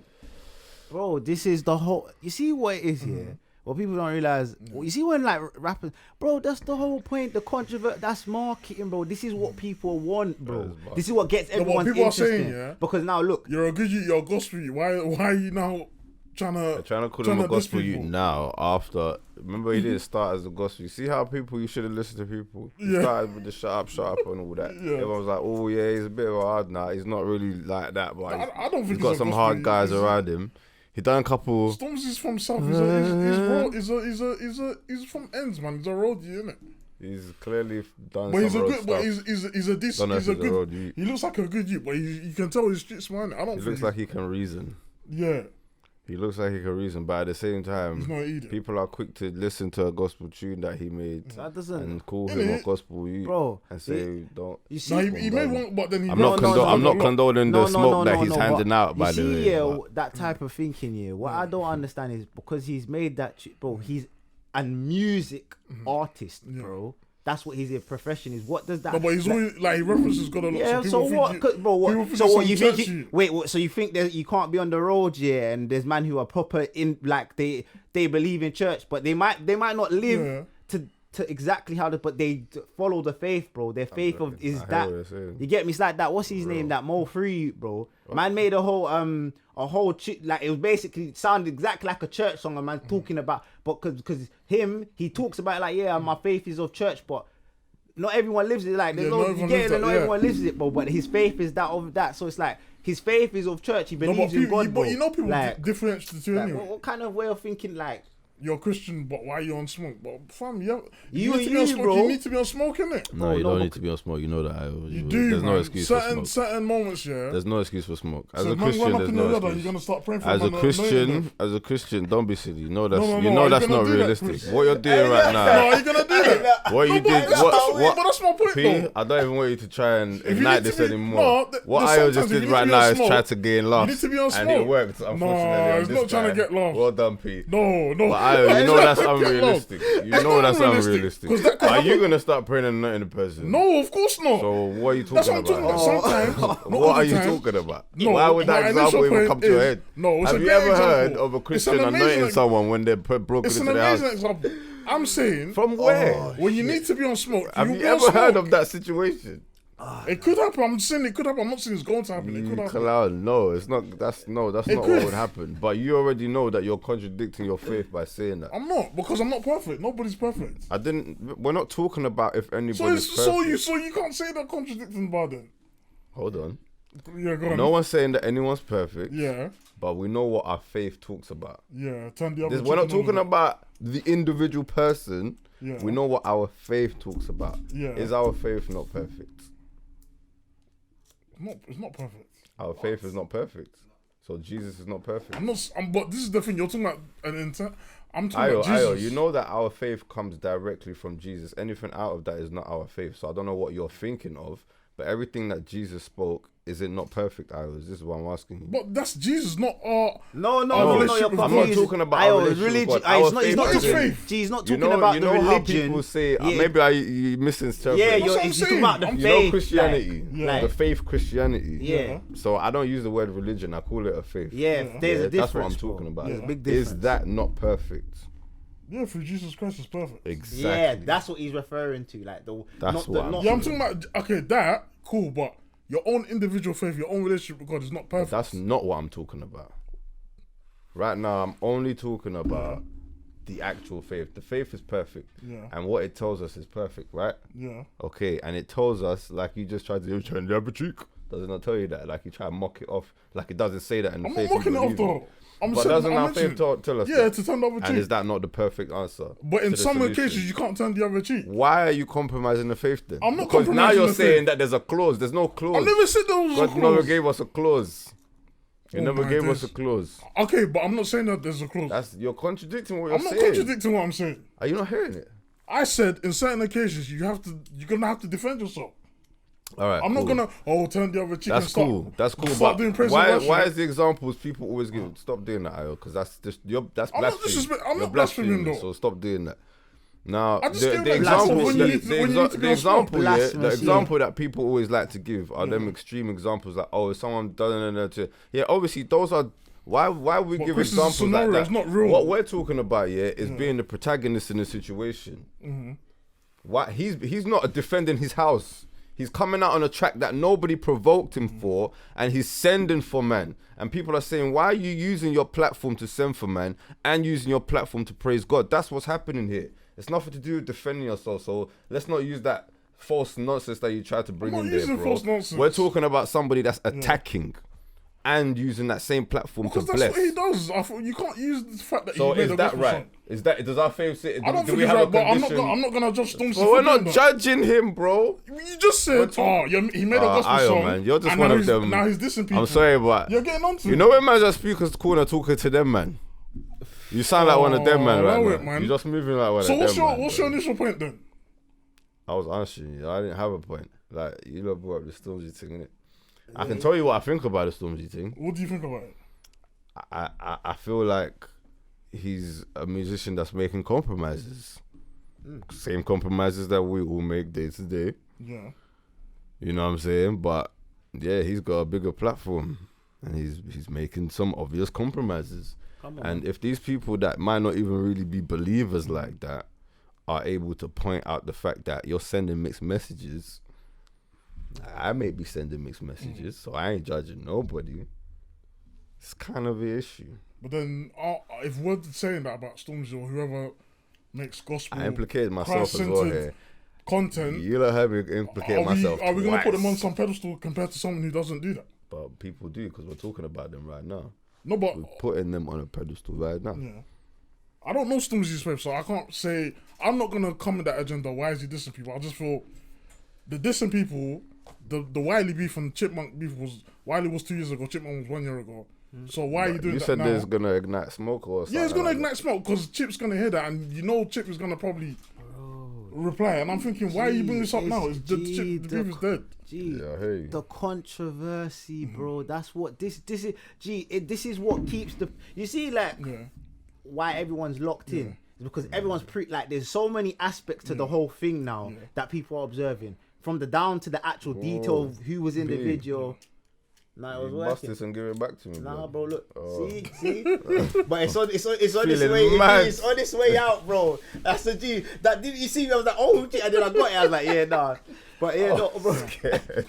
Bro, this is the whole. You see what it is Mm-hmm. here? What people don't realize. You see when like rappers, bro, that's the whole point. The controversy, that's marketing, bro. This is what people want, bro. That This is what gets what everyone people are interested. saying, yeah? Because now look, You're a good youth. You're a gospel youth. Why are you now trying They're to? trying to call trying him a to diss gospel youth people. now. After, remember he didn't start as a gospel. You see how people you should have listened to people. He Yeah. started with the shut up, and all that. Yeah. Everyone was like, "Oh yeah, he's a bit of a hard now. He's not really like that, but I don't think he's got he's a some gospel hard youth. guys around him." He done a couple. Stormzy's from South. He's from ends, man. He's a roadie, innit? He's clearly done But he's some a road good. But stuff. he's a decent. Don't know He's if a he's a road good. youth. He looks like a good youth, but you can tell he's street smart. I don't He think looks like he can reason. Yeah, He looks like he can reason, but at the same he's time, not an idiot. people are quick to listen to a gospel tune that he made that doesn't, and call Innit? him a gospel youth bro. and say, "Don't." You see, No, he made one, but then he. I'm No, not, no, no, I'm no, not condoning the smoke that he's but handing out. By you the see, way, yeah, but that type of thinking, yeah. What I don't understand is because he's made that, bro. He's a music artist, bro. That's what his profession is. What does that? No, but he's like, always like he references God a lot. yeah. so So people what, think bro? people What? think So it's what? some You think? churchy. Wait. What, so you think that you can't be on the road, yeah? And there's men who are proper in, like they believe in church, but they might not live Yeah. to exactly how but they follow the faith, bro. Their faith I is hear that. what you're saying. You get me? It's like that. What's his name? That Mo Free, bro. Man made a whole like it was basically sounded exactly like a church song. A man talking about, but because he talks about it like, yeah, my faith is of church, but not everyone lives it. Like there's Yeah, no, not you everyone get lives it, and that, not yeah. everyone lives it, bro. But his faith is that of that. So it's like his faith is of church. He No, believes in God, bro. but you know people like, differentiate the two like, anyway. what kind of way of thinking? Like you're a Christian, but why are you on smoke? But fam, you You need to and be on you, smoke. bro. You need to be on smoke, innit? No, you no, don't but- need to be on smoke. You know that. You do, There's man. no excuse for smoke. Certain moments, yeah. There's no excuse for smoke. As So a man Christian, run up there's in no the ladder, excuse. you're gonna start praying for As them a and annoying them. Christian, don't be silly. You know that's No, you know are that's you gonna not do that, realistic. Chris? What you're doing right No, now, are you gonna do that? what you did, But what that's my point, P, though. I don't even want you to try and If you ignite need to this be- anymore. no, What there's I just sometimes if did you need right to be now on is smoke, try to gain laughs. need to be on And it smoke. worked, unfortunately. on it's this not trying to time. get laughs. Well done, P. No. But Ayo, you know that's Get laughs. unrealistic. You It's know not that's unrealistic, unrealistic. 'cause that could Are you happen. gonna start praying and anointing the person? No, of course not. So what are you That's talking what I'm talking about. about? Sometimes, not all What the are you time. talking about? No, Why would that my example initial even point come to your is- head? no, it's Have a you great ever heard example. of a It's Christian an amazing anointing ex- someone when they're broken It's into an their amazing house? example. I'm saying, From where? when you need to be on smoke, Have you'll you be on ever heard smoke. of that situation? It could happen. I'm saying it could happen. I'm not saying it's going to happen. It could happen. Clown, no, it's not. That's not It what could. would happen. But you already know that you're contradicting your faith by saying that. I'm not, because I'm not perfect. Nobody's perfect. I didn't. We're not talking about if anybody's So perfect. you can't say that contradicting about it. Hold on. Yeah, go on. No one's saying that anyone's perfect. Yeah, But we know what our faith talks about. yeah. Turn the other. We're not cheek talking on. about the individual person. Yeah. We know what our faith talks about. Yeah. Is our faith not perfect? It's not perfect. Our faith is not perfect. So Jesus is not perfect. But this is the thing. You're talking about an intent. I'm talking about Jesus. You know that our faith comes directly from Jesus. Anything out of that is not our faith. So I don't know what you're thinking of, but everything that Jesus spoke, is it not perfect, Ayo? This is what I'm asking you. But that's Jesus, not our. No, relationship you're with I'm God. not confused. talking about Ayo, our relationship religion. with God. Ayo, Our it's not. He's not faith is talking. faith. He's not You talking know, about you the know how religion. people say, Yeah. maybe you misinterpret. Yeah, That's you're what I'm he's talking saying. about the You You faith. know Christianity, Yeah. the faith Christianity. Yeah. So I don't use the word religion. I call it a faith. Yeah, there's a difference. That's what I'm talking bro. about. There's a big Is difference. that not perfect? Yeah, through Jesus Christ is perfect. Exactly. Yeah, that's what he's referring to. Like the That's not what the I'm not. Yeah, I'm talking about. Okay, that cool, but your own individual faith, your own relationship with God is not perfect. That's not what I'm talking about. Right now, I'm only talking about the actual faith. The faith is perfect. Yeah. And what it tells us is perfect, right? Yeah. Okay, and it tells us, like you just tried to do, trying to have a cheek. Does it not tell you that? Like you try to mock it off, like it doesn't say that in the I'm faith. not mocking you it off believe in. though. I'm But saying, doesn't I'm our faith mentioning- tell us Yeah, that? to turn the other And cheek. is that not the perfect answer? But in to the some solution? occasions, you can't turn the other cheek. Why are you compromising the faith then? I'm not because now compromising you're the saying faith. that there's a clause. There's no clause. I never said there was a God clause. never gave us a clause. He Oh never my gave us days. a clause. Okay, but I'm not saying that there's a clause. You're contradicting what you're I'm not saying. contradicting what I'm saying. Are you not hearing it? I said in certain occasions you're gonna have to defend yourself. All right. I'm not cool. gonna turn the other cheek. That's and start, cool. That's cool. Start But doing praise why? and worship. Why is the examples people always give? Stop doing that, Ayo, because that's just that's I'm not blasphemy. I'm You're not blaspheming blaspheming, though. So stop doing that. Now, I just the feel like example, blasphemous when you need to- when you need to be the on smoke. example, yeah, the Blasphemous, example that people always like to give are them extreme examples, like if someone doesn't, yeah, obviously those are. Why we But give Chris is a examples like scenario, that? it's not real. What we're talking about, yeah, is being the protagonist in a situation. Mm-hmm. Why he's not defending his house. He's coming out on a track that nobody provoked him for, and he's sending for man. And people are saying, why are you using your platform to send for man and using your platform to praise God? That's what's happening here. It's nothing to do with defending yourself. So let's not use that false nonsense that you try to bring I'm in not there, using bro. false nonsense. We're talking about somebody that's attacking and using that same platform Because to that's bless. what he does. I thought you can't use the fact that So he made is a that gospel right? song. Is that does our faith say? I don't do think we it's have right, a but I'm condition? not gonna judge Stormzy. Well, we're for not doing that. judging him, bro. You just said, he made a gospel Ayo, song. man, you're just and one now of he's- them. Now he's dissing people. I'm sorry, but You're getting on to you it. know when man's at speaker's corner talking to them, man. You sound like one of them, man, right allow now. it, man. You're just moving like one So of what's them, your man, what's bro. your initial point then? I was answering you. I didn't have a point. Like, you lot brought up the Stormzy thing, innit? I can tell you what I think about the Stormzy thing. What do you think about it? I feel like he's a musician that's making compromises. Same compromises that we all make day to day. Yeah. You know what I'm saying? But yeah, he's got a bigger platform and he's making some obvious compromises. Come on. And if these people that might not even really be believers like that are able to point out the fact that you're sending mixed messages, I may be sending mixed messages, so I ain't judging nobody. It's kind of an issue. But then if we're saying that about Stormzy or whoever makes gospel I implicated myself as well here. content, You lot have me implicate myself. are we gonna put them on twice. some pedestal compared to someone who doesn't do that? But people do because we're talking about them right now. No, but We're putting them on a pedestal right now. yeah. I don't know Stormzy's faith, so I can't say. I'm not gonna come with that agenda. Why is he dissing people? I just feel the dissing people. The Wiley beef and Chipmunk beef was Wiley was 2 years ago. Chipmunk was 1 year ago. So why are you doing You that said now? there's gonna ignite smoke or something. Yeah, it's gonna like ignite smoke because Chip's gonna hear that, and you know Chip is gonna probably reply. And I'm thinking, why are you bringing this up now? It's the beef is dead. Gee, Yeah, hey. the controversy, bro. That's what this is. This is what keeps the. You see, like why everyone's locked in is because everyone's like. There's so many aspects to the whole thing now that people are observing, from the down to the actual detail of who was in the video. Nah, it was Bust working. this and give it back to me. Nah, bro. bro, look. Oh. See? But it's on its Feeling way. mad. It's on its way out, bro. That's the G. That didn't you see me? I was like, oh, G, and then I got it. I was like, yeah, nah. But yeah, no, bro.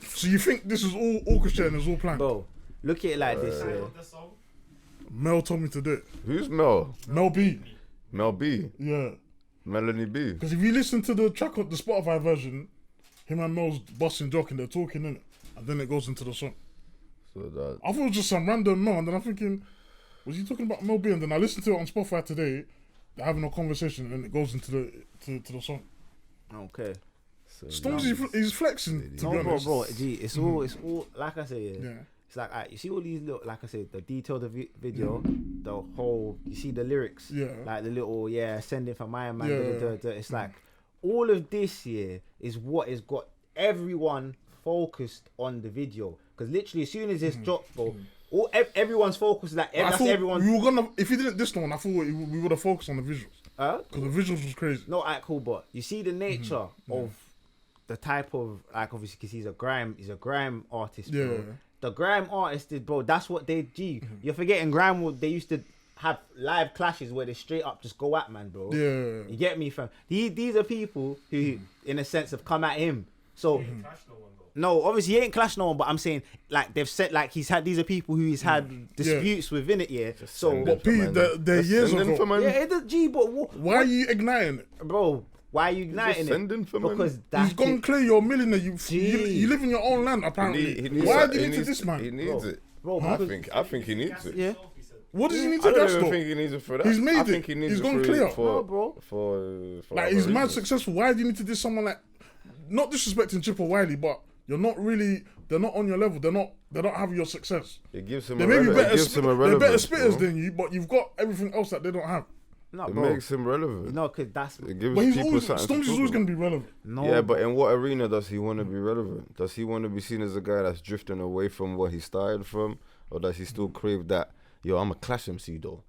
So you think this is all orchestrated and it's all planned? Bro, look at it like this. Title Yeah. of the song. Mel told me to do it. Who's Mel? Mel B. Mel B. Yeah. Melanie B. Because if you listen to the track of the Spotify version, him and Mel's busting, joking, they're talking in it, and then it goes into the song. So that. I thought it was just some random Mel, and then I'm thinking, was he talking about Mel B? And then I listened to it on Spotify today. They're having a conversation, and it goes into the song. Okay. So Stormzy, he's flexing. To be No, bro, honest. G, it's all like I say. Yeah. Yeah. It's like you see all these little, like I said, the detail of the video, the whole. You see the lyrics, Yeah. like the little sending from my man. Yeah. It's like all of this is what has got everyone focused on the video. Because literally, as soon as it's dropped, bro, everyone's focused. Like I that's thought everyone. we were gonna. If he didn't this one, I thought we would have focused on the visuals because the visuals was crazy. No, alright, cool, but you see the nature of the type of, like, obviously because he's a grime artist, bro. Yeah. The grime artist is, bro, that's what they do. You're forgetting grime, they used to have live clashes where they straight up just go at man, bro. Yeah. You get me, fam? These are people who, in a sense, have come at him. So, Clash no one though. no, obviously he ain't clashed no one, but I'm saying, like, they've said, like, these are people who he's had disputes within it, yeah. So, send But it. P, Man. they're years Send in for ago. man. yeah, it does, G, but Why are you igniting it? bro, why are you igniting sending it? for man. Because that's He's gone clear. You're a millionaire. You Gee. live in your own land apparently. He needs Why that. do you He need to needs- this man? He needs it. bro, I because think he needs it. Yeah. What does he need I to don't gas even though? think he needs it for that. He's made I it. think he needs He's it gone for, clear. For, No, bro. For Like other he's mad reasons. successful. Why do you need to diss someone like? Not disrespecting Chip or Wiley, but you're not really. They're not on your level. They don't have your success. It gives him They a may be relevance. better. It gives him a They're better relevance. spitters bro. than you, but you've got everything else that they don't have. no, It bro. makes him relevant. No, because that's It gives But he's people always something to Stormzy's talk always about. going to be relevant. no. Yeah, but in what arena does he want to be relevant? Does he want to be seen as a guy that's drifting away from what he started from? Or does he still crave that, yo, I'm a Clash MC though?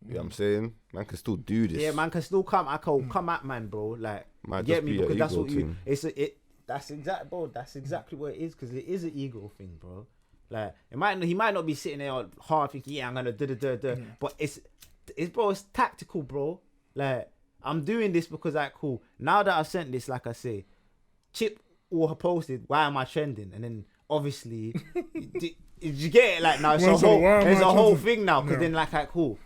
You know what I'm saying? Man can still do this. Yeah, man can still come. I can come at man, bro. Like, Might you get just me, be a because that's ego what you. thing. That's exact, bro. That's exactly what it is, because it is an ego thing, bro. Like, he might not be sitting there hard thinking, yeah, I'm gonna but it's bro, it's tactical, bro. Like, I'm doing this because, like, cool. Now that I've sent this, like I say, Chip or posted, why am I trending? And then obviously, did you get it? Like, now it's Well, a so whole, why am there's I a whole trending? thing now, because Yeah. then, like, cool.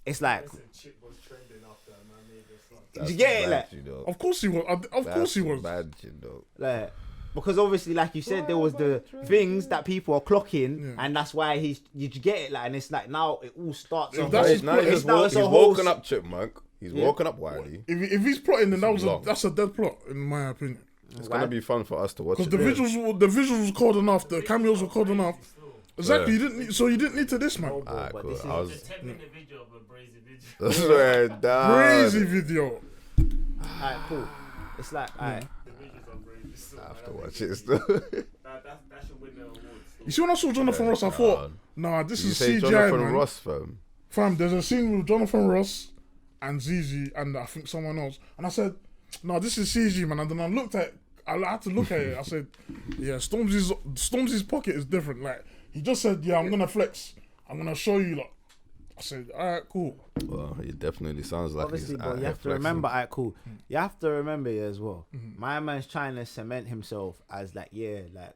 It's like, Listen, Chip was trending after man made this song. did you get it? Like, Bad, you know. Of course he was. Of course he was. Bad, you know. like, because obviously, like you said, there was the things that people are clocking, and that's why you get it. Like, and it's like now it all starts. If off- that's his Now plot, he's it's now it's a he's whole. woken up Chipmunk. He's woken up Wiley. If he's plotting, then Long. that's a dead plot in my opinion. It's gonna be fun for us to watch. Because it. the visuals were cold enough. The cameos were cold enough. Exactly. Yeah. You didn't need to this man. Alright, but cool. this is- I was. It's a 10-minute video of a brazy video. Swear down. Crazy video. Alright, cool. It's like, alright. The videos are brazy still. I have man. to I watch think it still. That should win the award still. You see when I saw Jonathan Ross, I thought, nah, this You is say CGI, Jonathan man. Ross, fam. Fam, there's a scene with Jonathan Ross and ZZ and I think someone else, and I said, no, this is CG, man. And then I had to look at it. I said, yeah, Stormzy's pocket is different. Like, he just said, yeah, I'm gonna flex. I'm gonna show you. Like, I said, all right, cool. Well, it definitely sounds like Obviously, he's bro, out you here have to flexing. remember, alright, cool. You have to remember here as well. My man's trying to cement himself as like, yeah, like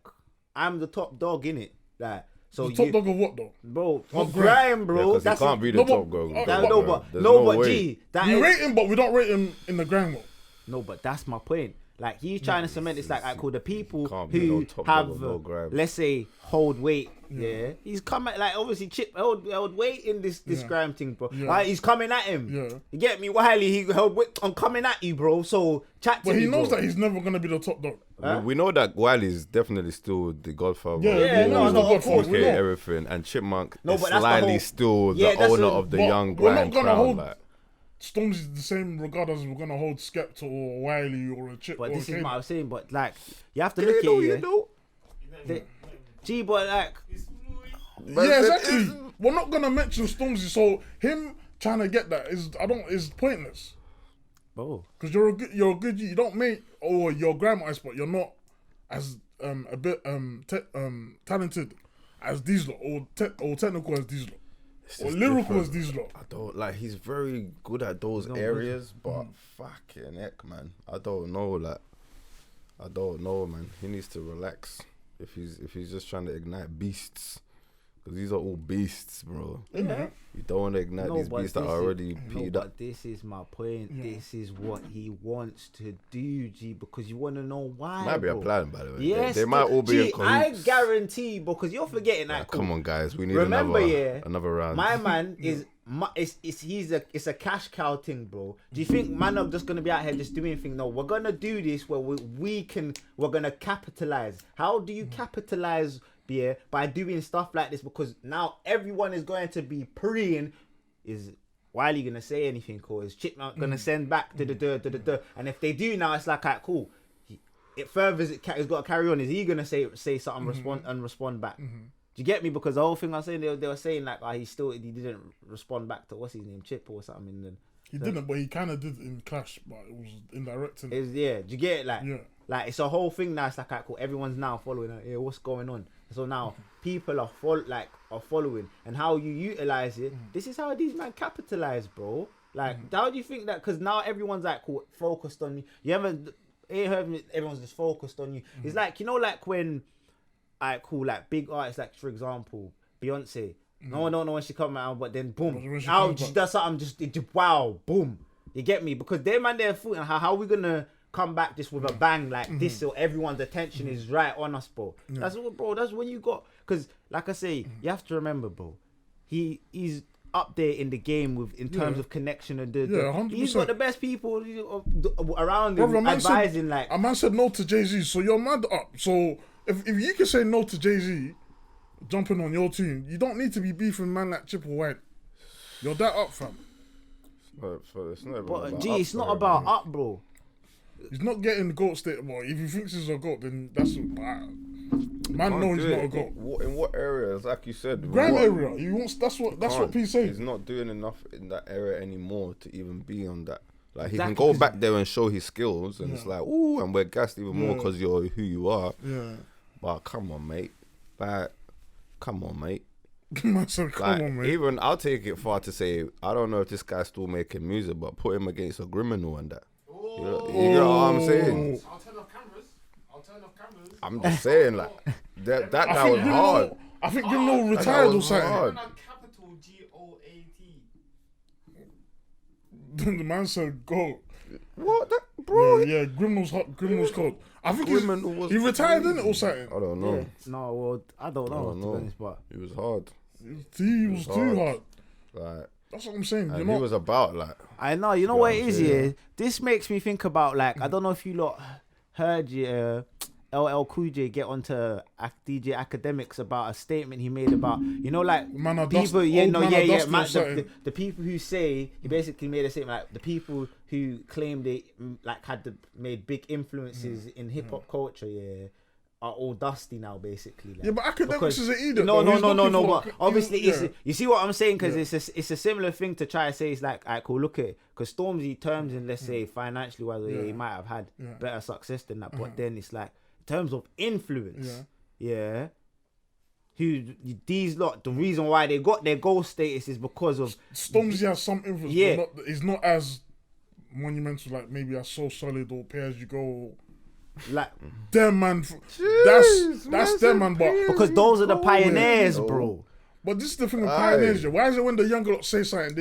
I'm the top dog in it. Like, so The top dog of what though? bro, Of of grime. grime, Yeah, bro. 'cause he That's can't be the No, but- top girl. that- no, but There's no, but way. G, that We is, rate him, but we don't rate him in the grand one. no, but that's my point. Like he's trying to cement. It's like, alright, cool. The people Can't be no who top have, level, no grab. let's say, hold weight. Yeah, he's coming like obviously Chip held weight in this grime thing, bro. Yeah. Like, he's coming at him. Yeah. You get me, Wiley? He held weight. I'm coming at you, bro. So chat to But me, he knows bro. that he's never gonna be the top dog. Huh? We know that Wiley's definitely still the Godfather. Yeah, no, he's the of godfather. course, We Okay, know. everything, and Chipmunk No, is but that's the slightly whole- still Yeah, the that's owner a- of the but young we're not grime gonna crown. hold- Like, Stormzy's the same regard as we're gonna hold Skepta or Wiley or a Chip. But or this is Kane. what I was saying. But like, you have to look at it. Yeah? know. Gee, but like, Yeah, exactly. We're not gonna mention Stormzy, so him trying to get that is pointless. bro. Because you're a good G. You don't make your grandma ice, but you're not as a bit talented as these lot, or technical as these lot, or just lyrical different. as these lot. I don't like. He's very good at those areas, but fucking heck, man. I don't know. Like, I don't know, man. He needs to relax if he's just trying to ignite beasts, because these are all beasts, bro. Yeah. You don't want to ignite these but beasts that this are is- already no, peed but up. this is my point. Yeah. This is what he wants to do, G, because you want to know why. Might be a bro. plan, by the way. Yes, they might all be in G, I cahoots. guarantee, because you're forgetting Yeah, that. come on, guys. We need Remember, yeah, another round. My man is. It's a cash cow thing, bro. Do you think man are just gonna be out here just doing things? No, we're gonna do this where we're gonna capitalize. How do you capitalize, yeah? By doing stuff like this, because now everyone is going to be preying. Is Wiley gonna say anything, or is Chipmunk gonna send back and if they do now, it's like, alright, cool. It furthers it. It's got to carry on. Is he gonna say something, respond back? Do you get me? Because the whole thing I was saying, they were saying like, he didn't respond back to what's his name, Chip or something. And then He didn't, but he kind of did in Clash, but it was indirect. it was, yeah. Do you get it? Like, Yeah. like it's a whole thing now. It's like, cool. Everyone's now following. Like, yeah, what's going on? So now people are following, and how you utilize it. This is how these men capitalize, bro. Like, how do you think that? Because now everyone's like, cool, focused on you. You haven't heard me, everyone's just focused on you. It's like, you know, like when. Cool, like big artists, like for example, Beyonce. No one don't know when she come out, but then boom, When she now comes she back. does something, just wow, boom. You get me? Because they're man, they're foot, and how we gonna come back just with a bang like this, so everyone's attention is right on us, bro. That's what, bro. That's when you got, because like I say, you have to remember, bro. He's up there in the game with in terms of connection and Yeah, 100%. he's got the best people around him Brother, man advising said, like. a man said no to Jay-Z, so you're mad up. So if you can say no to Jay-Z jumping on your team, you don't need to be beefing man like Chip or White. You're that up, fam. It's not But about G, up it's for not him, about man. up, bro. He's not getting the GOAT state. Well, if he thinks he's a GOAT, then that's man Can't knows he's do not a it. GOAT. In what areas? Like you said, Grime what- area. He wants. That's what can't. P said. He's not doing enough in that area anymore to even be on that. Like he Exactly, can go 'cause- back there and show his skills, and it's like, ooh, and we're gassed even more Yeah. because you're who you are. Yeah. But come on, mate. Like, come on, mate. Man said, come Like, on, mate. even I'll take it far to say, I don't know if this guy's still making music, but put him against a criminal and that. You know what I'm saying? I'll turn off cameras. I'm just saying, like, that guy I think was hard. I think Grimno retired or was something. hard. Capital GOAT. The man said, go. What? That, bro? Yeah, Grimno's hot. Grimno's cold. I think Criminal was he retired in it crazy. or something. I don't know. No, well, I don't know, don't to be know. honest, but He was hard. He was too hard. Like, That's what I'm saying. and You he know, was about, like, I know, you know Yeah, what it I'm is, saying. yeah? This makes me think about, like, I don't know if you lot heard LL Cool J get onto DJ Academics about a statement he made about, you know, like, Man are people, dust- yeah, old no, man yeah, are yeah, dusty or man, something. the people who say, he basically made a statement, like, the people who claim they, like, made big influences in hip-hop culture, yeah, are all dusty now, basically. Like, yeah, but academics because- is an idiot. No, though. He's no, looking but for- obviously, yeah. you see what I'm saying? Because Yeah. it's a similar thing to try to say. It's like, alright, cool, look at it. Because Stormzy terms in, let's say, financially, whether he might have had better success than that. But then it's like, in terms of influence, yeah, who these lot, the reason why they got their gold status is because of, Stormzy has some influence. Yeah. But he's not as monumental, like maybe as So Solid or Pay As You Go. Or like, them man. That's them man. But because those are the pioneers, bro. this is the thing with pioneers. Yeah. Why is it when the younger lot say something,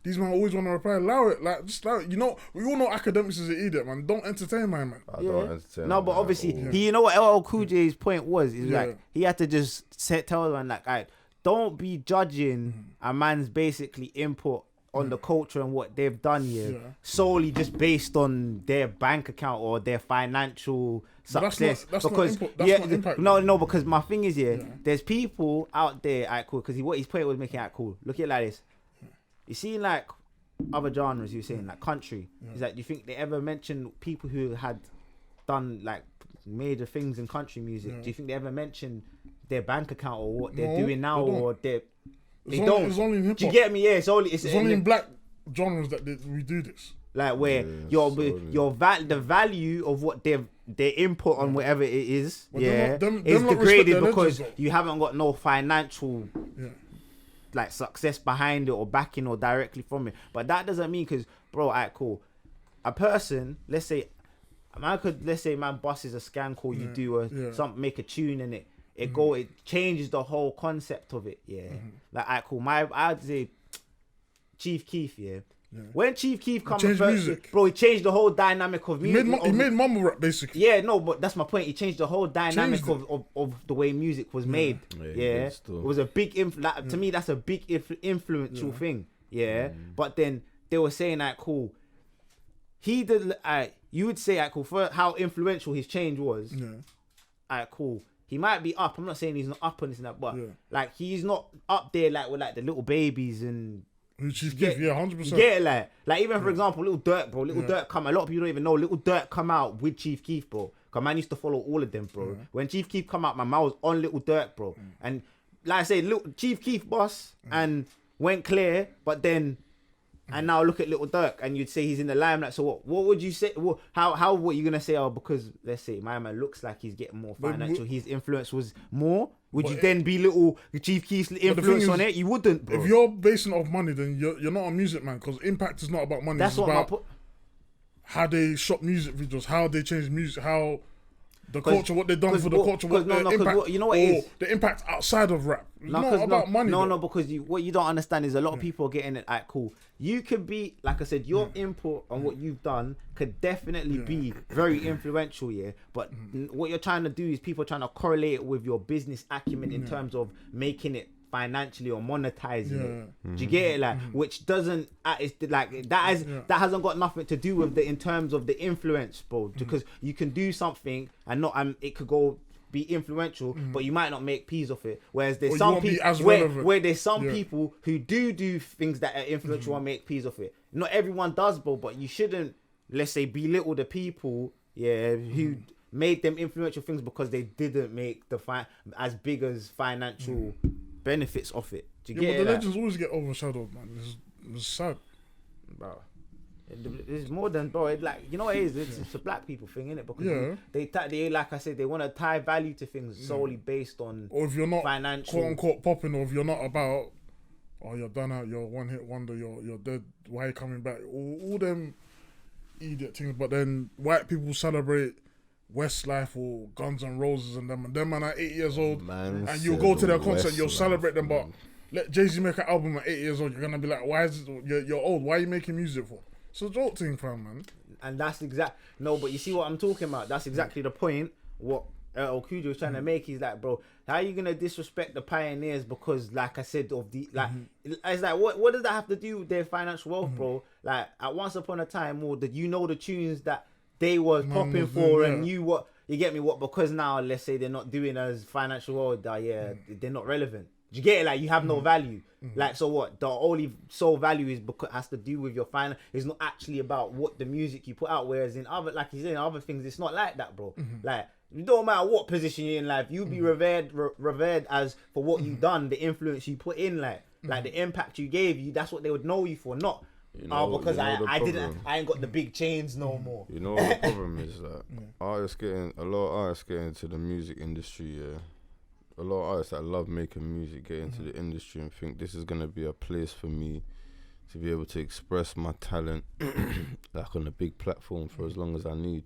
these men always want to reply. Allow it, like just allow it. You know, we all know academics is an idiot, man. Don't entertain my man. I don't entertain. No, that, but man, obviously, at all. you know what LL Cool J's point was? Is Yeah. like he had to just tell the man like, alright, don't be judging a man's basically input on the culture and what they've done here solely just based on their bank account or their financial But success. that's not because input, that's not impact. no, because my thing is there's people out there, alright, cool, because what his point was making, alright, cool. Look at it like this. You see, like other genres, you're saying like country. Is like, do you think they ever mention people who had done like major things in country music? Do you think they ever mention their bank account or what they're doing now, or they don't? It's only in hip Do you hop. get me? Yeah, it's only in black genres that we do this. like where the value of what their input on whatever it is, But is them not degraded respect their because legends, you haven't got no financial Yeah. like success behind it or backing or directly from it. But that doesn't mean, because bro, alright, cool. A person, let's say man bosses a scan call, you do make a tune in it. It changes the whole concept of it, Like, alright, cool. I'd say Chief Keef, When Chief Keef comes changed first, music. Bro, he changed the whole dynamic of He music. made mumble rap basically. Yeah, no, but that's my point. He changed the whole dynamic Changed of the way music was made. Yeah, It was a big to me. That's a big influential thing. But then they were saying that cool. He did. You would say cool for how influential his change was. Cool. He might be up. I'm not saying he's not up on this and that, but like he's not up there like with like the little babies and. Chief Keef, 100%. You get it, like even for example, Little Durk, bro. Little Durk come. A lot of people don't even know Little Durk come out with Chief Keef, bro. Cause man used to follow all of them, bro. When Chief Keef come out, my man was on Little Durk, bro. And like I say, Little Chief Keef boss and went clear, but then and now look at Little Durk, and you'd say he's in the limelight. So what would you say? How what you gonna say? Oh, because let's say my man looks like he's getting more financial. His influence was more. Would you then be little Chief Keef's influence on it? You wouldn't, bro. If you're basing it off money, then you're not a music man, because impact is not about money. That's it's what about how they shot music videos, how they change music, how the culture, what they've done for the culture, what the impact, you know what it is? the impact outside of rap. It's not about money. No, because what you don't understand is a lot of people are getting it. Like, cool. You could be, like I said, your input on what you've done could definitely be very influential, But what you're trying to do is people are trying to correlate it with your business acumen in terms of making it financially or monetizing it. Do you get it? Like, which doesn't, it's like that hasn't got nothing to do with the in terms of the influence, bro. Because you can do something and not it could go be influential, but you might not make peas off it. Whereas there's some people where there's some people who do things that are influential and make peas off it. Not everyone does, bro, but you shouldn't, let's say, belittle the people, who made them influential things because they didn't make the as big as financial benefits off it. Do you get but it? the legends always get overshadowed, man. It's sad. Bro. It's more than, bro. It, like, you know what it is? It's a black people thing, innit? Because they like I said, they want to tie value to things solely based on, or if you're not financial, quote unquote popping, or if you're not about, you're done out, you're one hit wonder, you're dead. Why are you coming back? All them idiot things. But then white people celebrate Westlife or Guns N' Roses and them man at 8 years old, and you'll go to their concert, you'll celebrate them, but let Jay-Z make an album at 8 years old, you're gonna be like, why is it, you're old, why are you making music for? It's a joke thing, fam, man. And that's but you see what I'm talking about? That's exactly the point. What Okujo was trying to make. He's like, bro, how are you gonna disrespect the pioneers because, like I said, of the it's like what does that have to do with their financial wealth, bro? Like, at once upon a time, or that the tunes that they were popping for, and you get me, because now let's say they're not doing as financial well, they're not relevant. Do you get it? Like, you have no value. Like, so what? The only sole value is because it has to do with your finance. It's not actually about what the music you put out. Whereas in other, like you said, in other things, it's not like that, bro. Like, it don't matter what position you're in life, you'll be revered as for what you've done, the influence you put in, like the impact you gave you. That's what they would know you for, not. Because I ain't got the big chains no more. You know what the problem is? That a lot of artists get into the music industry, a lot of artists that love making music get into the industry and think this is going to be a place for me to be able to express my talent like on a big platform for as long as I need,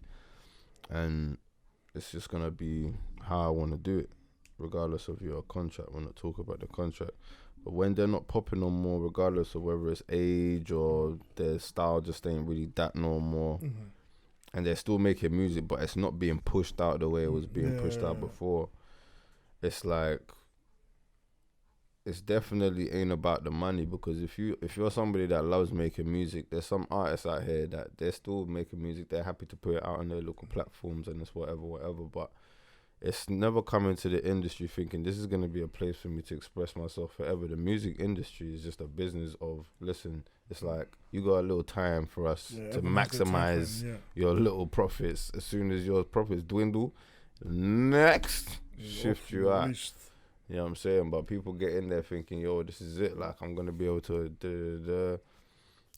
and it's just going to be how I want to do it regardless of your contract. We're not talking about the contract, But when they're not popping no more, regardless of whether it's age or their style just ain't really that no more, and they're still making music, but it's not being pushed out the way it was being pushed out before, it's like, it's definitely ain't about the money, because if you're somebody that loves making music, there's some artists out here that they're still making music, they're happy to put it out on their local platforms and it's whatever, but it's never come into the industry thinking this is going to be a place for me to express myself forever. The music industry is just a business of, listen, it's like you got a little time for us to maximize your little profits. As soon as your profits dwindle, next, shift you out. You know what I'm saying? But people get in there thinking, yo, this is it. Like, I'm going to be able to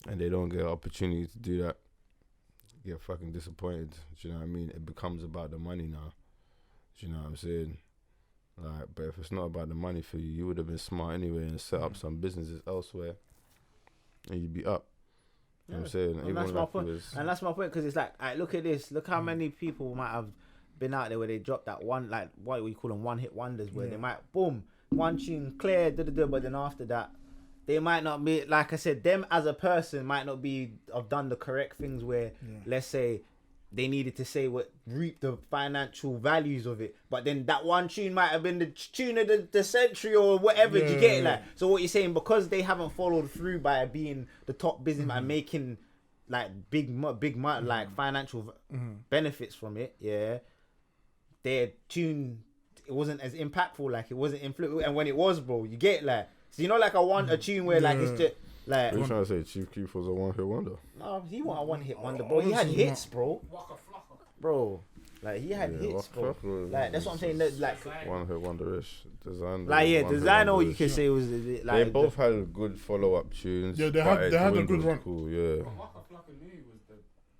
and they don't get an opportunity to do that. Get fucking disappointed. Do you know what I mean? It becomes about the money now. Do you know what I'm saying? Like, but if it's not about the money for you, you would have been smart anyway and set up some businesses elsewhere and you'd be up. You know what I'm saying? And that's my point. And that's my point, because it's like, look at this. Look how many people might have been out there where they dropped that one, like, what we call them, one-hit wonders, where they might, boom, one tune, clear, but then after that, they might not be, like I said, them as a person might not be, have done the correct things where, let's say, they needed to say reap the financial values of it, but then that one tune might have been the tune of the century or whatever. Do you get it? Like, so what you're saying, because they haven't followed through by being the top businessman and making like big like financial benefits from it, their tune, it wasn't as impactful, like it wasn't influential. And when it was, bro, you get it, like, so you know, like a tune where like it's just like, are you trying to say Chief Keef was a one-hit wonder? No, he wasn't a one-hit wonder, bro. He had hits, bro. Bro, like he had hits, bro. Like that's what I'm saying. That, like one-hit wonder-ish. Designer. Like Designer, what you could say was like they both had good follow-up tunes. Yeah, they had a good run. Cool, yeah.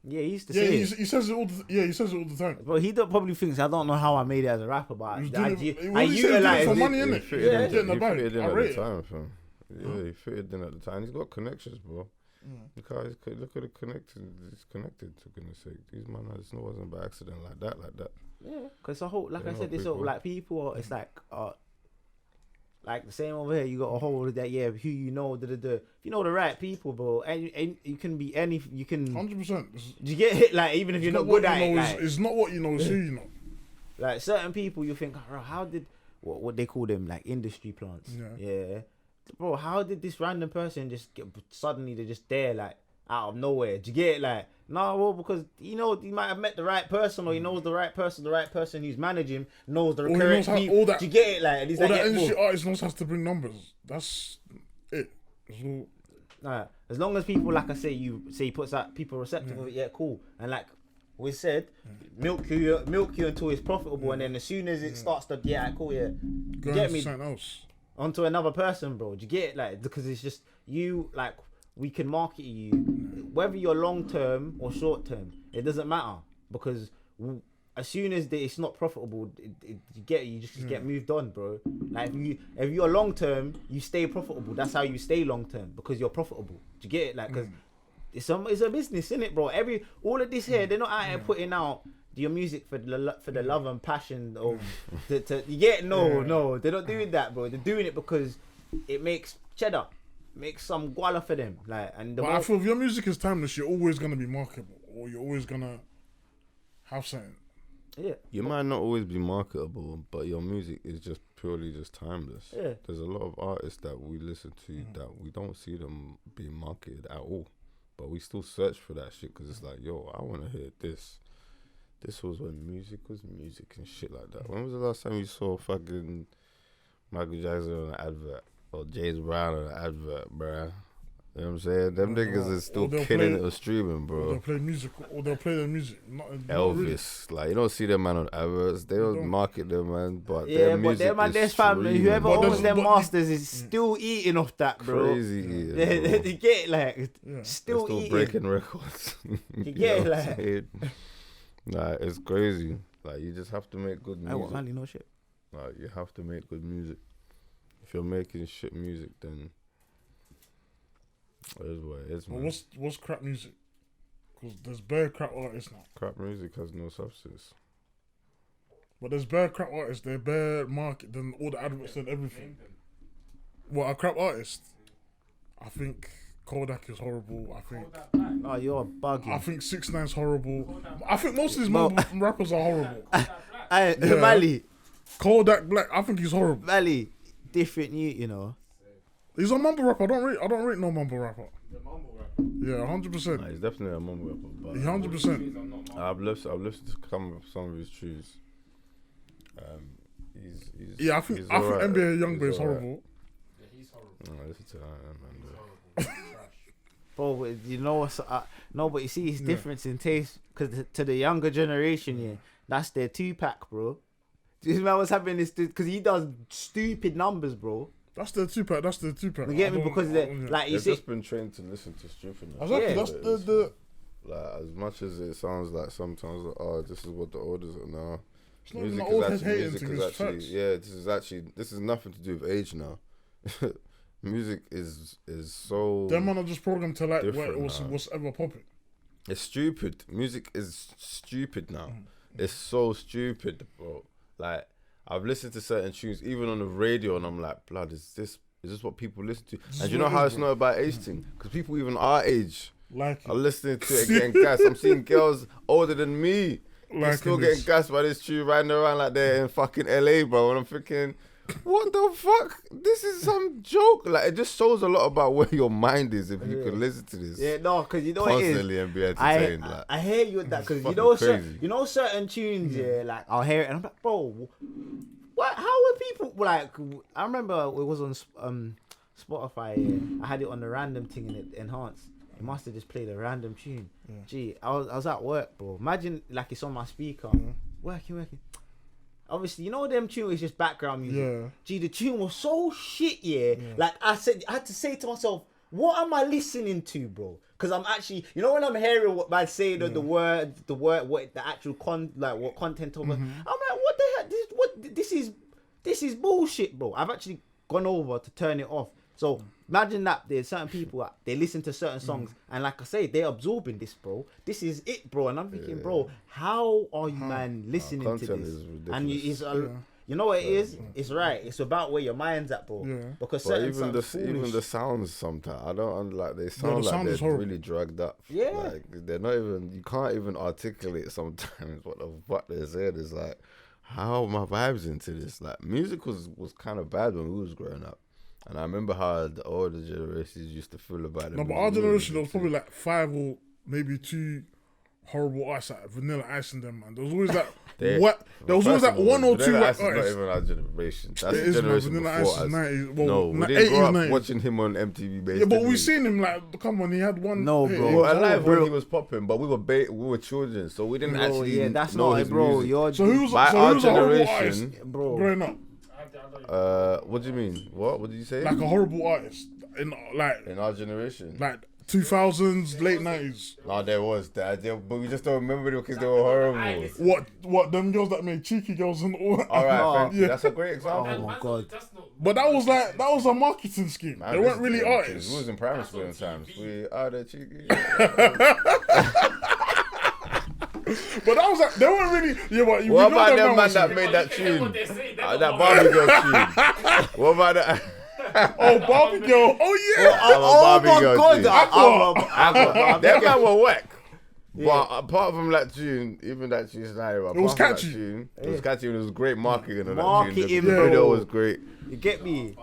Yeah, he used to say he says it all. He says it all the time. But he probably thinks I don't know how I made it as a rapper, but I utilize for money, innit? He fitted in at the time, fam. Yeah, he fitted in at the time. He's got connections, bro. Because look at the connected. He's connected, for goodness sake. These man, it wasn't by accident like that. Yeah, because the whole, like I said, this whole, like people, it's like the same over here. You got a whole that who you know, if you know the right people, bro, and you can be you can 100%. You get it, like even if you're not good at it, like, it's not what you know, it's who you know. Like certain people, you think, how did what they call them, like industry plants, bro, how did this random person just suddenly they're just there, like out of nowhere? Do you get it? Like, no, well, because he might have met the right person, or he knows the right person who's managing knows the correct people. Do you get it? Like, and he's all like, that industry artist knows has to bring numbers. That's it. As long as people, like I say, you say he puts out people receptive of it, cool. And like we said, milk you until it's profitable, and then as soon as it starts to cool, get me something else onto another person, bro. Do you get it? Like, because it's just you, like, we can market you whether you're long term or short term, it doesn't matter, because as soon as it's not profitable, you just get moved on, bro. Like if you're long term, you stay profitable. That's how you stay long term, because you're profitable. Do you get it? Like, because it's a business, innit, bro? All of this here, they're not out here putting out your music for the love and passion of you get no, they're not doing that, bro. They're doing it because it makes cheddar, makes some guala for them, like. And I feel if your music is timeless, you're always gonna be marketable, or you're always gonna have something. Yeah, you might not always be marketable, but your music is just purely just timeless. Yeah, there's a lot of artists that we listen to that we don't see them being marketed at all, but we still search for that shit because it's like, yo, I want to hear this. This was when music was music and shit like that. When was the last time you saw fucking Michael Jackson on an advert or James Brown on an advert, bruh? You know what I'm saying? Them niggas is still killing it or streaming, bro. They'll play music, or they'll play their music. Elvis, like, you don't see them man on adverts. They don't market them, man. But their music their man, their family, whoever owns their masters is still eating off that, bro. Crazy eating. They get it, like, still eating. Breaking records. You get it, like. Nah, it's crazy. Like, you just have to make good music. I want money, no shit. Like, you have to make good music. If you're making shit music, then it is what it is, man. Well, what's crap music? Because there's bare crap artists now. Crap music has no substance. But there's bare crap artists. They're bare market. Then all the adverts and everything. What, a crap artist? I think Kodak is horrible. I think Oh, you're bugging. I think 6ix9ine's horrible. I think most of these rappers are horrible. Hey, Yeah. Mali, Kodak Black, I think he's horrible. Mali, different you know. He's a mumble rapper. I don't rate no mumble rapper. The mumble rapper. Yeah, 100%. Nah, he's definitely a mumble rapper. But 100%. I've listened to some of his tunes. He's Yeah, I think alright. NBA Youngboy He's is alright. horrible. Yeah, he's horrible. No, listen to that, man. He's horrible. Trash. Bro, but you know what's no, but you see his difference in taste because to the younger generation, yeah, that's their 2-pack, bro. This man was having this because he does stupid numbers, bro. That's the 2-pack. You get me? Because like you They've see, just been trained to listen to stupidness. Exactly. Yeah. That's the. Like, as much as it sounds like sometimes, like, oh, this is what the orders are now. It's not even old head hating music thing. is It's actually, facts. yeah, this is nothing to do with age now. Music is so, Them man are just programmed to like different what's now. ever popping. it's stupid. Music is stupid now. Mm. It's so stupid, bro. Like, I've listened to certain tunes, even on the radio, and I'm like, blood, is this what people listen to? This And is you know what it how is, it's bro. not about age thing? Because people even our age Like are it. listening to it, getting gassed. I'm seeing girls older than me Like still it getting is. gassed by this tune riding around like they're in fucking LA, bro. And I'm thinking, what the fuck? This is some joke. Like, it just shows a lot about where your mind is if you can listen to this yeah, no, because you know what it is. constantly and be entertained. Like, I hear you with that because you fucking know crazy. certain tunes, yeah, like I'll hear it and I'm like, bro, what? How are people like? I remember it was on Spotify. Yeah, I had it on the random thing and it enhanced. It must have just played a random tune. Yeah. Gee, I was at work, bro. Imagine like it's on my speaker, working. Obviously, you know them tune is just background music. Yeah. Gee, the tune was so shit, yeah. Like I had to say to myself, what am I listening to, bro? Because I'm actually, you know, when I'm hearing what man say the word, what the actual what content of it, I'm like, what the heck? This is bullshit, bro. I've actually gone over to turn it off. So imagine that there's certain people they listen to certain songs and like I say, they're absorbing this, bro. This is it, bro. And I'm thinking, bro, how are you, man, listening to content this? is And ridiculous. you know what it is? It's right. It's about where your mind's at, bro. Yeah. Because but certain even songs the sounds sometimes, I don't like. They sound like sound is they're horrible. really drugged up. Yeah. Like, they're not even. You can't even articulate sometimes what the fuck they're saying. It's like, how are my vibes into this? Like, music was kind of bad when we was growing up. And I remember how the older generations used to feel about it. No, but our generation, there was probably like 5 or maybe 2 horrible artists like Vanilla Ice and them, man. There was always like There was always like 1 or 2 Vanilla whack Ice is not artists. even our generation. That's It the is, man. generation Vanilla before Ice is us. 90s. Well, No, we 80s, didn't grow up 90s. watching him on MTV. Basically. Yeah, but we seen him like, come on, he had one. No, hit. bro. He We was were alive horrible. when he was popping, but we were children, so we didn't Bro, actually yeah, that's know not his it, bro. music. You're So who's By so our who's a horrible generation, artist bro. growing up? What do you mean? What did you say? Like a horrible artist in In our generation. like 2000s, late 90s. No, there was that, but we just don't remember them because they were horrible. What them girls that made cheeky girls and all. All right, No. thank you. Yeah. That's a great example. Oh my God. But that was a marketing scheme. Man, They this weren't is really different. artists. We was in primary school in times. We are the cheeky. But that was like they weren't really. Yeah, but we What know about them them man was- that made that tune? That That Barbie girl tune. What about that? Oh, Barbie girl. Oh yeah. I'm a Barbie my girl God. tune. Aqua. That man were whack. But apart from that tune, even that tune's not It was catchy. It was catchy and it was great marketing on that tune. Marketing, The bro. video was great. You get me?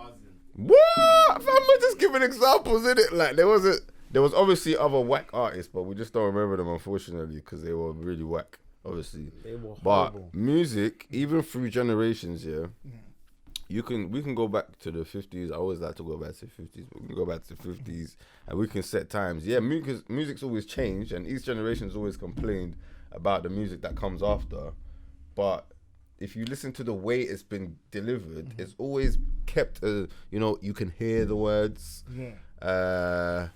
What? I'm not just giving examples, innit? Like, there was obviously other whack artists, but we just don't remember them, unfortunately, because they were really whack, obviously. They were But horrible. music, even through generations, yeah, we can go back to the 50s. I always like to go back to the 50s. But we can go back to the 50s and we can set times. Yeah, music's always changed, and each generation's always complained about the music that comes after. But if you listen to the way it's been delivered, it's always kept, you can hear the words. Yeah.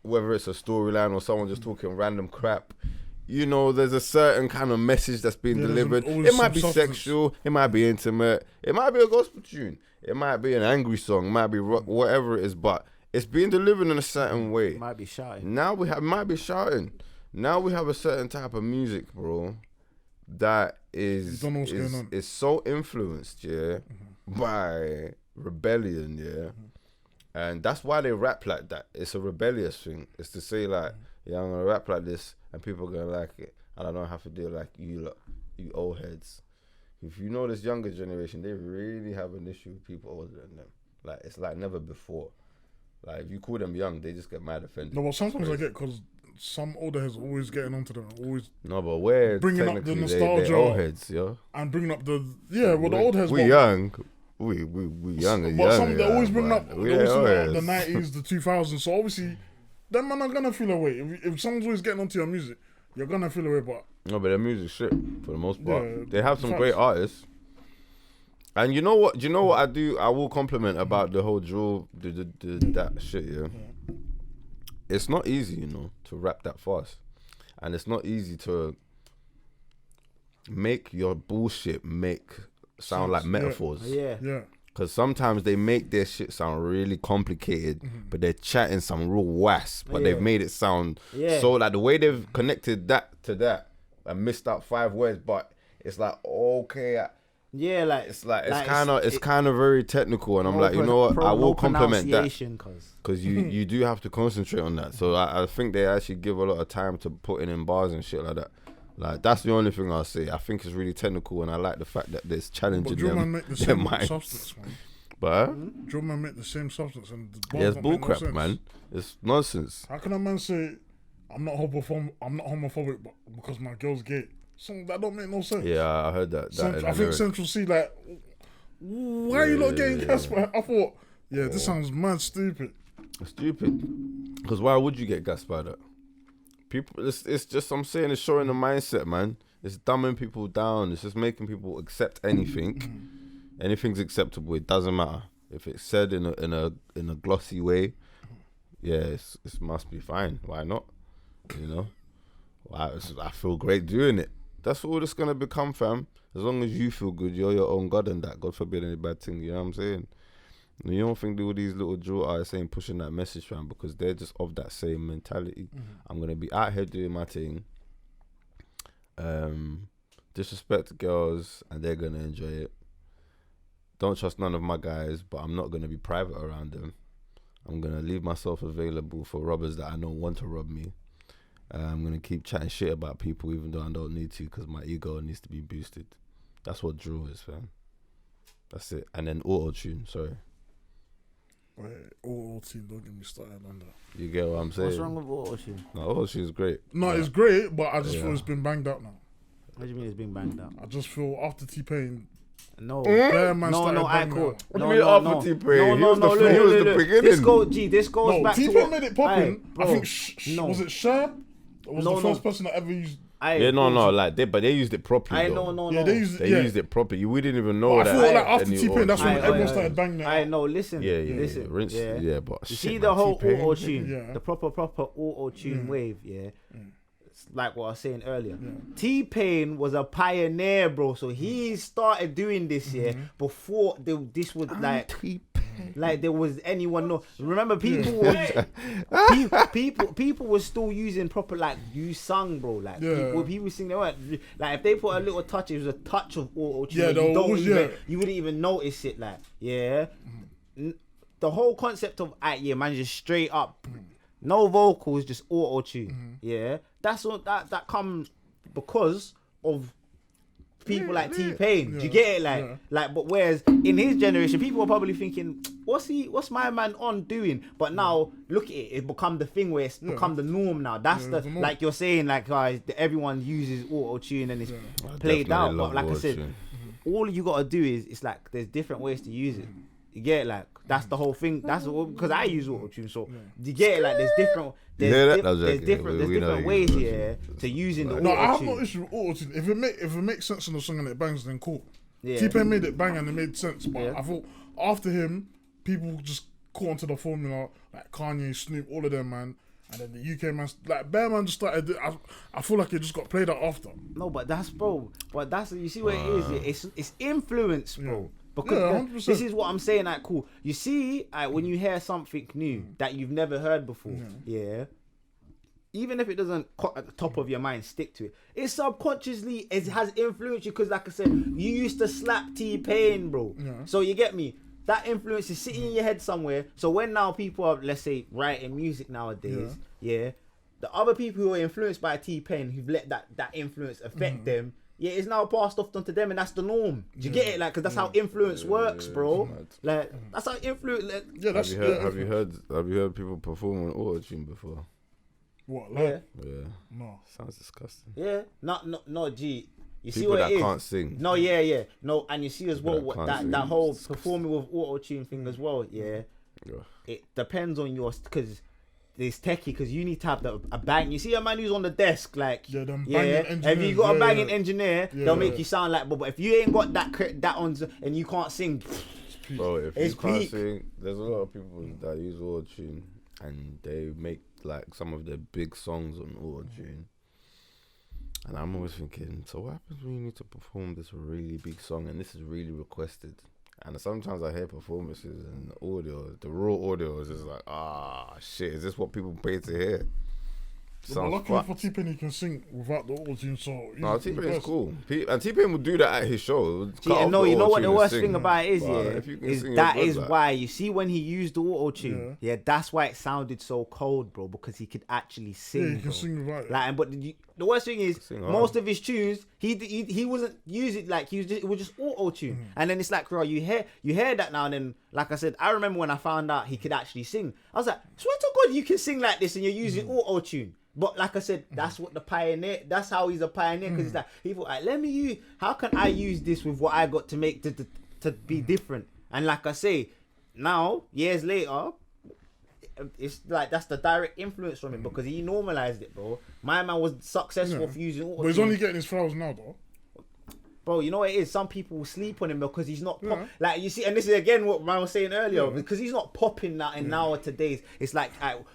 Whether it's a storyline or someone just talking random crap, there's a certain kind of message that's being Yeah, there's delivered. always It might some be substance. sexual, it might be intimate, it might be a gospel tune, it might be an angry song, it might be whatever it is, but it's being delivered in a certain way. Might be shouting. Now might be shouting. Now we have a certain type of music, bro, that is don't know what's going on. is so influenced, by rebellion, yeah. And that's why they rap like that. It's a rebellious thing. It's to say like, yeah, I'm gonna rap like this, and people are gonna like it, and I don't have to deal like you lot, you old heads. If you know this younger generation, they really have an issue with people older than them. Like it's like never before. Like if you call them young, they just get mad offended. No, but sometimes I get because some older heads always getting onto them, always No, but we're bringing up the technically nostalgia. they old heads, yo. and bringing up the the old heads. We but- young. We young and But young. some they always bring up we they always old bring up the heads. 90s, the 2000s. So obviously, them man are gonna feel away. If someone's always getting onto your music, you're gonna feel away. But No, but their music shit for the most part. Yeah, They have some facts. great artists. And you know what? Do you know what I do? I will compliment about the whole drill, that shit. Yeah, it's not easy, you know, to rap that fast, and it's not easy to make your bullshit sound like Yeah. metaphors. Yeah. yeah, Because sometimes they make their shit sound really complicated, but they're chatting some real wasp, but they've Yeah. made it sound Yeah. so like the way they've connected that to that and missed out 5 words, but it's like okay, Yeah, like it's kind of very technical, and I'm like, you know what, I will compliment that because you do have to concentrate on that. So I think they actually give a lot of time to putting in bars and shit like that. Like that's the only thing I'll say. I think it's really technical, and I like the fact that there's but challenging drill man them. make the their same minds. substance, man. But Drill man make the same substance, and the yeah, it's bars don't make no bullcrap, sense. man. It's nonsense. How can a man say I'm not homophobic but because my girl's gay? So that don't make no sense. Yeah, I heard that. I think Central C like, why are you not getting Casper? I thought, this sounds mad stupid. Stupid. Because why would you get gassed by that? People, it's just, I'm saying, it's showing the mindset, man. It's dumbing people down. It's just making people accept anything. Anything's acceptable. It doesn't matter if it's said in a glossy way. Yeah, it must be fine. Why not? You know, I feel great doing it. That's all it's gonna become, fam. As long as you feel good, you're your own God, and that, God forbid any bad thing. You know what I'm saying? And you don't think all these little drill artists ain't pushing that message, fam, because they're just of that same mentality. I'm gonna be out here doing my thing. Disrespect girls, and they're gonna enjoy it. Don't trust none of my guys, but I'm not gonna be private around them. I'm gonna leave myself available for robbers that I know want to rob me. I'm gonna keep chatting shit about people even though I don't need to, because my ego needs to be boosted. That's what drill is, fam. That's it. And then auto-tune, sorry. Wait, all team, don't get me started on that. You get what I'm saying? What's wrong with auto-tune? No, auto-tune's great. No, it's great, but I just feel it's been banged out now. What do you mean it's being banged out? I just feel after T-Pain, No. Bear Man started I banging cool. out. What do you mean after T-Pain? He was the look, beginning. This goes No, back to T-Pain what, made it popping. Aye, I bro, think, no. was it Cher? Was No, the no. first person that ever used... Yeah, no, like but they used it properly. I though. know. Yeah, they used They it. used it properly. We didn't even know But I that. feel like after any T-Pain, that's when auto-tune. everyone started banging it I out. know. Listen. Yeah, Listen. rinse, Yeah. but You shit, see man, the whole T-Pain. auto tune, Yeah. the proper auto tune wave, yeah. It's like what I was saying earlier. T-Pain was a pioneer, bro. So he started doing this before this was like there was anyone know. Remember, people was people were still using proper like you sung, bro. Like people sing their word. Like if they put a little touch, it was a touch of auto tune. Yeah, You wouldn't even notice it. Like the whole concept of man, just straight up, no vocals, just auto tune. Yeah, that's what that comes because of people like T-Pain. Do you get it? Like, but whereas in his generation, people are probably thinking, what's my man on doing? But now look at it, it's become the thing where it's become the norm now. That's the norm. like you're saying, like guys, everyone uses auto tune and it's played out. But like I said, all you gotta do is it's like there's different ways to use it. You get it? Like that's the whole thing. That's because I use auto tune, so you get it? Like there's different. There's different ways here to using the auto tune. No, I have no issue with auto-tune. If it makes sense in the song and it bangs, then cool. Yeah. T-Pain made it bang and it made sense, but I thought after him, people just caught onto the formula, like Kanye, Snoop, all of them, man. And then the UK man, like Bear Man just started. I feel like it just got played out after. No, but that's you see what it is. It's influence, bro. Because 100%. this is what I'm saying. Like, cool. You see, when you hear something new that you've never heard before, even if it doesn't at the top of your mind stick to it, it subconsciously has influenced you. Because, like I said, you used to slap T-Pain, bro. So you get me. that influence is sitting in your head somewhere. So when now people are, let's say, writing music nowadays, yeah, the other people who are influenced by T-Pain, who've let that influence affect them, yeah, it's now passed off onto them, and that's the norm. Do you get it? Like, because that's how influence works, bro. Like, that's how influence. Like, Yeah, that's Have you heard people perform on auto-tune before? what? yeah, Yeah. No. Sounds disgusting. yeah, no, G. You see People what that it is? can't sing. No, yeah, no, and you see as People well that what can't that sing, whole it's disgusting. performing with auto-tune thing as well. Yeah, Yeah. it depends on your, because it's techie, because you need to have a bang. You see a man who's on the desk, like, Yeah, them banging if engineers, you got a yeah, banging yeah. engineer, Yeah, they'll make yeah. you sound like, but if you ain't got that on and you can't sing, Bro, if It's you can't peak. sing, there's a lot of people that use auto-tune and they make like some of their big songs on auto-tune. And I'm always thinking, so what happens when you need to perform this really big song and this is really requested? And sometimes I hear performances and the audio, the raw audio is just like, shit, is this what people pay to hear? But Sounds luckily for fucked. T-Pain, he can sing without the auto-tune, so... No, he's the T-Pain's best. cool. And T-Pain would do that at his show. See, and no, you know what the worst thing about it is, is that is why, you see, when he used the auto tune, yeah, that's why it sounded so cold, bro, because he could actually sing. Yeah, he can bro. sing without it. Like, but the worst thing is, Sing hard. most of his tunes, he wasn't using, like, it was just auto tune, and then it's like, bro, you hear that now, and then, like I said, I remember when I found out he could actually sing, I was like, swear to God, you can sing like this, and you're using auto tune. But like I said, that's what the pioneer. That's how he's a pioneer, because he's like, he thought, like, let me use. How can I use this with what I got to make to be different? And like I say, now years later, it's like that's the direct influence from him, because he normalized it, bro. My man was successful for using auto. But he's only getting his flowers now, though. Bro, you know what it is? Some people will sleep on him because he's not like, you see, and this is again what man was saying earlier, because he's not popping that in nowadays. It's like,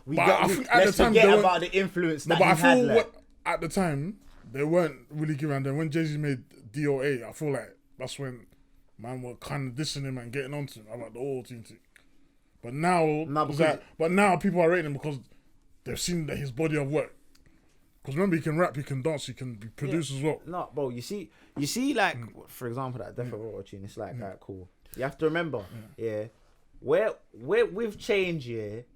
let's forget about the influence that But he I had. feel Like, at the time, they weren't really giving. And then when Jay-Z made DOA, I feel like that's when man were kind of dissing him and getting onto him about the auto-tune thing. But now, now people are rating him because they've seen that his body of work. Because remember, he can rap, he can dance, he can be produced as well. no, bro, you see, like, for example, that Death of Auto Tune, it's like, alright, cool. You have to remember, where with change,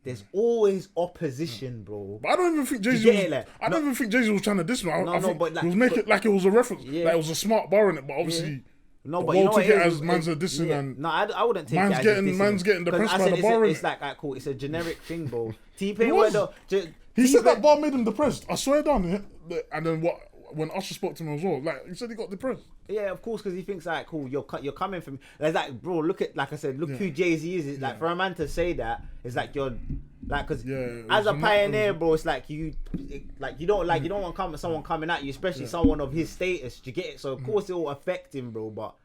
there's always opposition, bro. But I don't even think Jay-Z You was, get it, like, I don't even think Jay-Z was trying to diss me. I think but like, he was making like it was a reference. Yeah. Like it was a smart bar in it, but obviously No, the but you know world what took it it is? as man's are dissing and no, I wouldn't take man's it as getting- dissing. man's getting 'Cause depressed I by said the bar, It's innit? like, alright, cool. It's a generic thing, bro. T-Pain, was. He said that bar made him depressed. I swear down. And then when Usher spoke to him as well, like he said he got depressed. Yeah, of course, because he thinks like, cool, you're coming from. It's like, bro, look at, like I said, look who Jay-Z is. It's like, for a man to say that, it's like you're, like, because as a pioneer, bro, it's like you don't want someone coming at you, especially someone of his status. Do you get it? So of course it will affect him, bro. But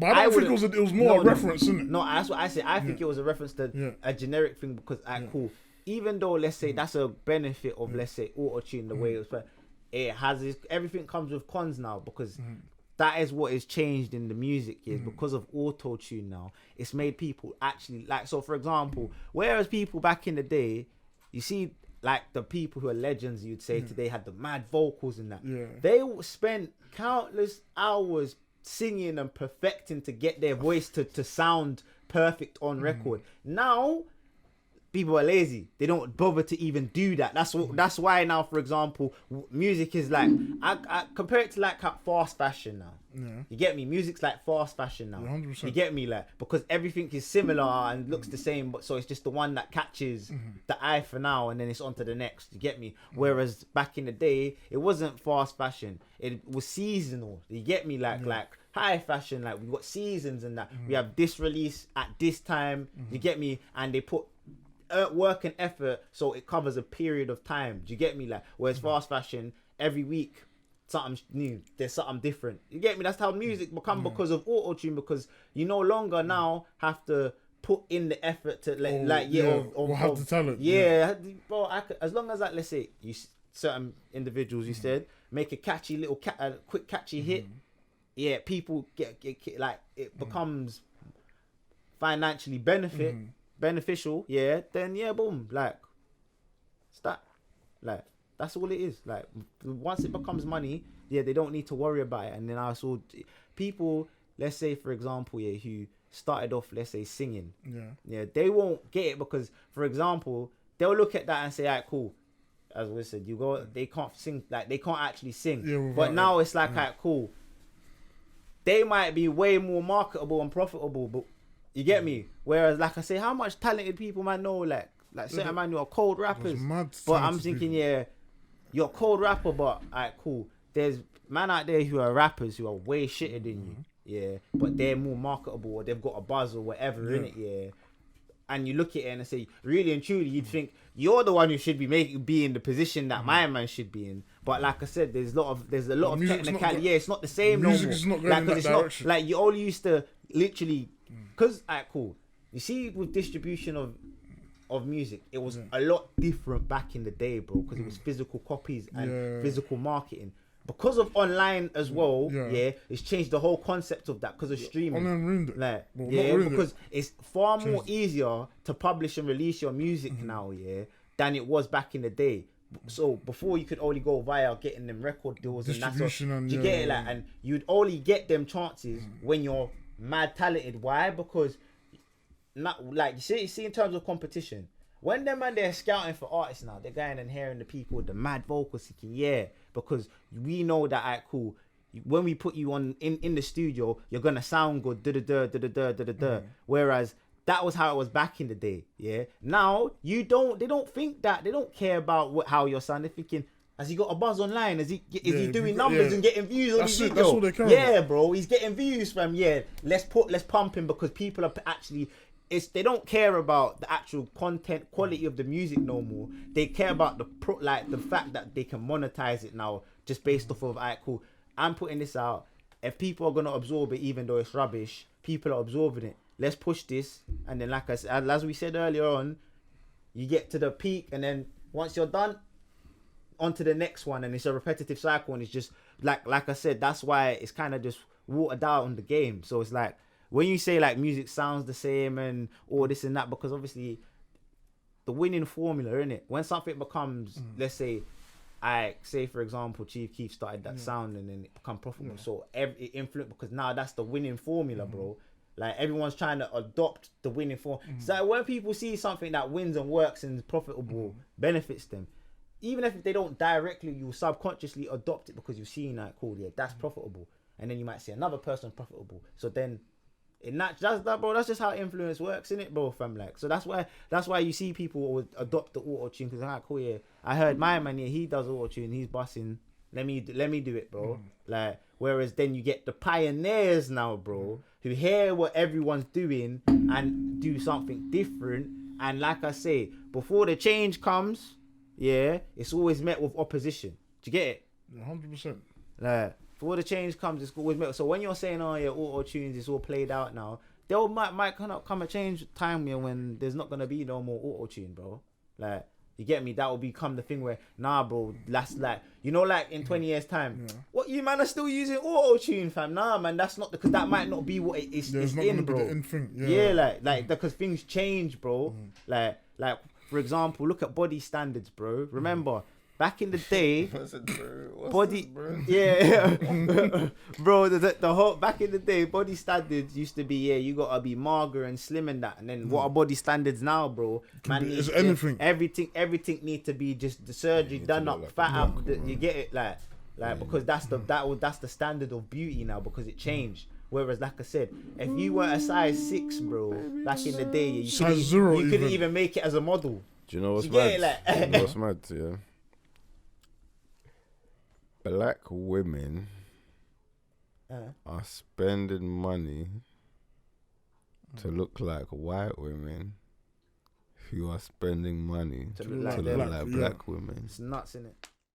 I don't think it was more a reference, isn't it? No, that's what I said. I think it was a reference to a generic thing, because, cool. Even though, let's say, that's a benefit of, let's say, auto-tune, the way it was, but it has everything comes with cons now, because that is what is changed in the music years, because of auto-tune now. It's made people actually, like, so for example, whereas people back in the day, you see, like, the people who are legends, you'd say today, had the mad vocals and that. They spent countless hours singing and perfecting to get their voice to sound perfect on record. Now people are lazy. They don't bother to even do that. That's why now, for example, music is like, I compare it to like fast fashion now. You get me? Music's like fast fashion now. 100%. You get me? Like, because everything is similar and looks the same, but so it's just the one that catches the eye for now, and then it's on to the next. You get me? Whereas back in the day, it wasn't fast fashion. It was seasonal. You get me? Like high fashion, like we got seasons and that. We have this release at this time. You get me? And they put work and effort so it covers a period of time. Do you get me? Like, whereas fast fashion, every week something new, there's something different. You get me? That's how music become because of auto-tune, because you no longer now have to put in the effort to or have the talent. Bro, as long as, like, let's say certain individuals, you said, make a catchy little quick catchy hit, people get like, it becomes financially beneficial, then boom, like, start, like, that's all it is. Like, once it becomes money, they don't need to worry about it. And then I saw people, let's say, for example, who started off, let's say, singing. Yeah. They won't get it because, for example, they'll look at that and say, alright, cool. As we said, they can't sing, like they can't actually sing. Yeah, but now it's like, alright, cool. They might be way more marketable and profitable, but you get me? Whereas, like I say, how much talented people man know, like certain man who are cold rappers. But I'm thinking, you're a cold rapper, but alright, cool. There's man out there who are rappers who are way shitter than you, but they're more marketable or they've got a buzz or whatever in it, And you look at it and say, really and truly, you'd think you're the one who should be in the position that my man should be in. But like I said, there's a lot of technicality. It's not the same no more. Music is not going in that direction. Like you only used to literally, because alright, cool. You see, with distribution of music, it was a lot different back in the day, bro, because it was physical copies and physical marketing. Because of online as well, it's changed the whole concept of that because of streaming. Online ruined it. Like, Well, because it's far more easier to publish and release your music now, than it was back in the day. So before you could only go via getting them record deals and that's all. You get it, like, and you'd only get them chances when you're mad talented. Why? Because not like you see in terms of competition. When them man they're scouting for artists now, they're going and hearing the people with the mad vocals seeking, because we know that alright, cool. When we put you on in the studio, you're gonna sound good, Whereas that was how it was back in the day, Now they don't think that, they don't care about how you're sounding. They're thinking, has he got a buzz online? Is he doing numbers and getting views on his video? That's all they care about. Bro, he's getting views from let's pump him because people are actually. They don't care about the actual content quality of the music no more. They care about the fact that they can monetize it now just based off of, alright, cool, I'm putting this out. If people are gonna absorb it, even though it's rubbish, people are absorbing it. Let's push this, and then like I said, as we said earlier on, you get to the peak, and then once you're done, on to the next one, and it's a repetitive cycle, and it's just like I said, that's why it's kind of just watered down on the game. So it's like, when you say like music sounds the same and all this and that, because obviously the winning formula, innit? When something becomes, let's say, say for example, Chief Keef started that sound and then it become profitable. So it influenced, because now that's the winning formula, bro. Like everyone's trying to adopt the winning formula. So when people see something that wins and works and is profitable, benefits them, even if they don't directly, you subconsciously adopt it because you've seen that, cool, that's profitable. And then you might see another person profitable. So then bro, that's just how influence works, innit, bro, fam? Like, so that's why you see people would adopt the auto tune, because they're like, cool, I heard my man here, he does auto tune, he's busting, let me do it, bro. Like, whereas then you get the pioneers now, bro, who hear what everyone's doing and do something different. And like I say, before the change comes, it's always met with opposition. Do you get it? 100%. Like, before the change comes, it's always met. So when you're saying, auto tunes, it's all played out now, there might come a change time here when there's not gonna be no more auto tune, bro. Like, you get me? That will become the thing where, nah, bro, that's like, like in 20 years time, what, you man are still using auto tune, fam? Nah, man, that's not, because that might not be what it's in, bro. Like because things change, bro. Like for example, look at body standards, bro. Remember, back in the day, bro, the whole back in the day, body standards used to be you gotta be mager and slim and that, and then what are body standards now, bro? Man, it's anything. Everything need to be just the surgery done up, fat up. You get it, like because that's the standard of beauty now, because it changed. Whereas, like I said, if you were a size 6, bro, back in the day, you couldn't even make it as a model. Do you know what's mad? You know what's mad? Yeah. Black women are spending money to look like white women who are spending money to look like black women. It's nuts, innit?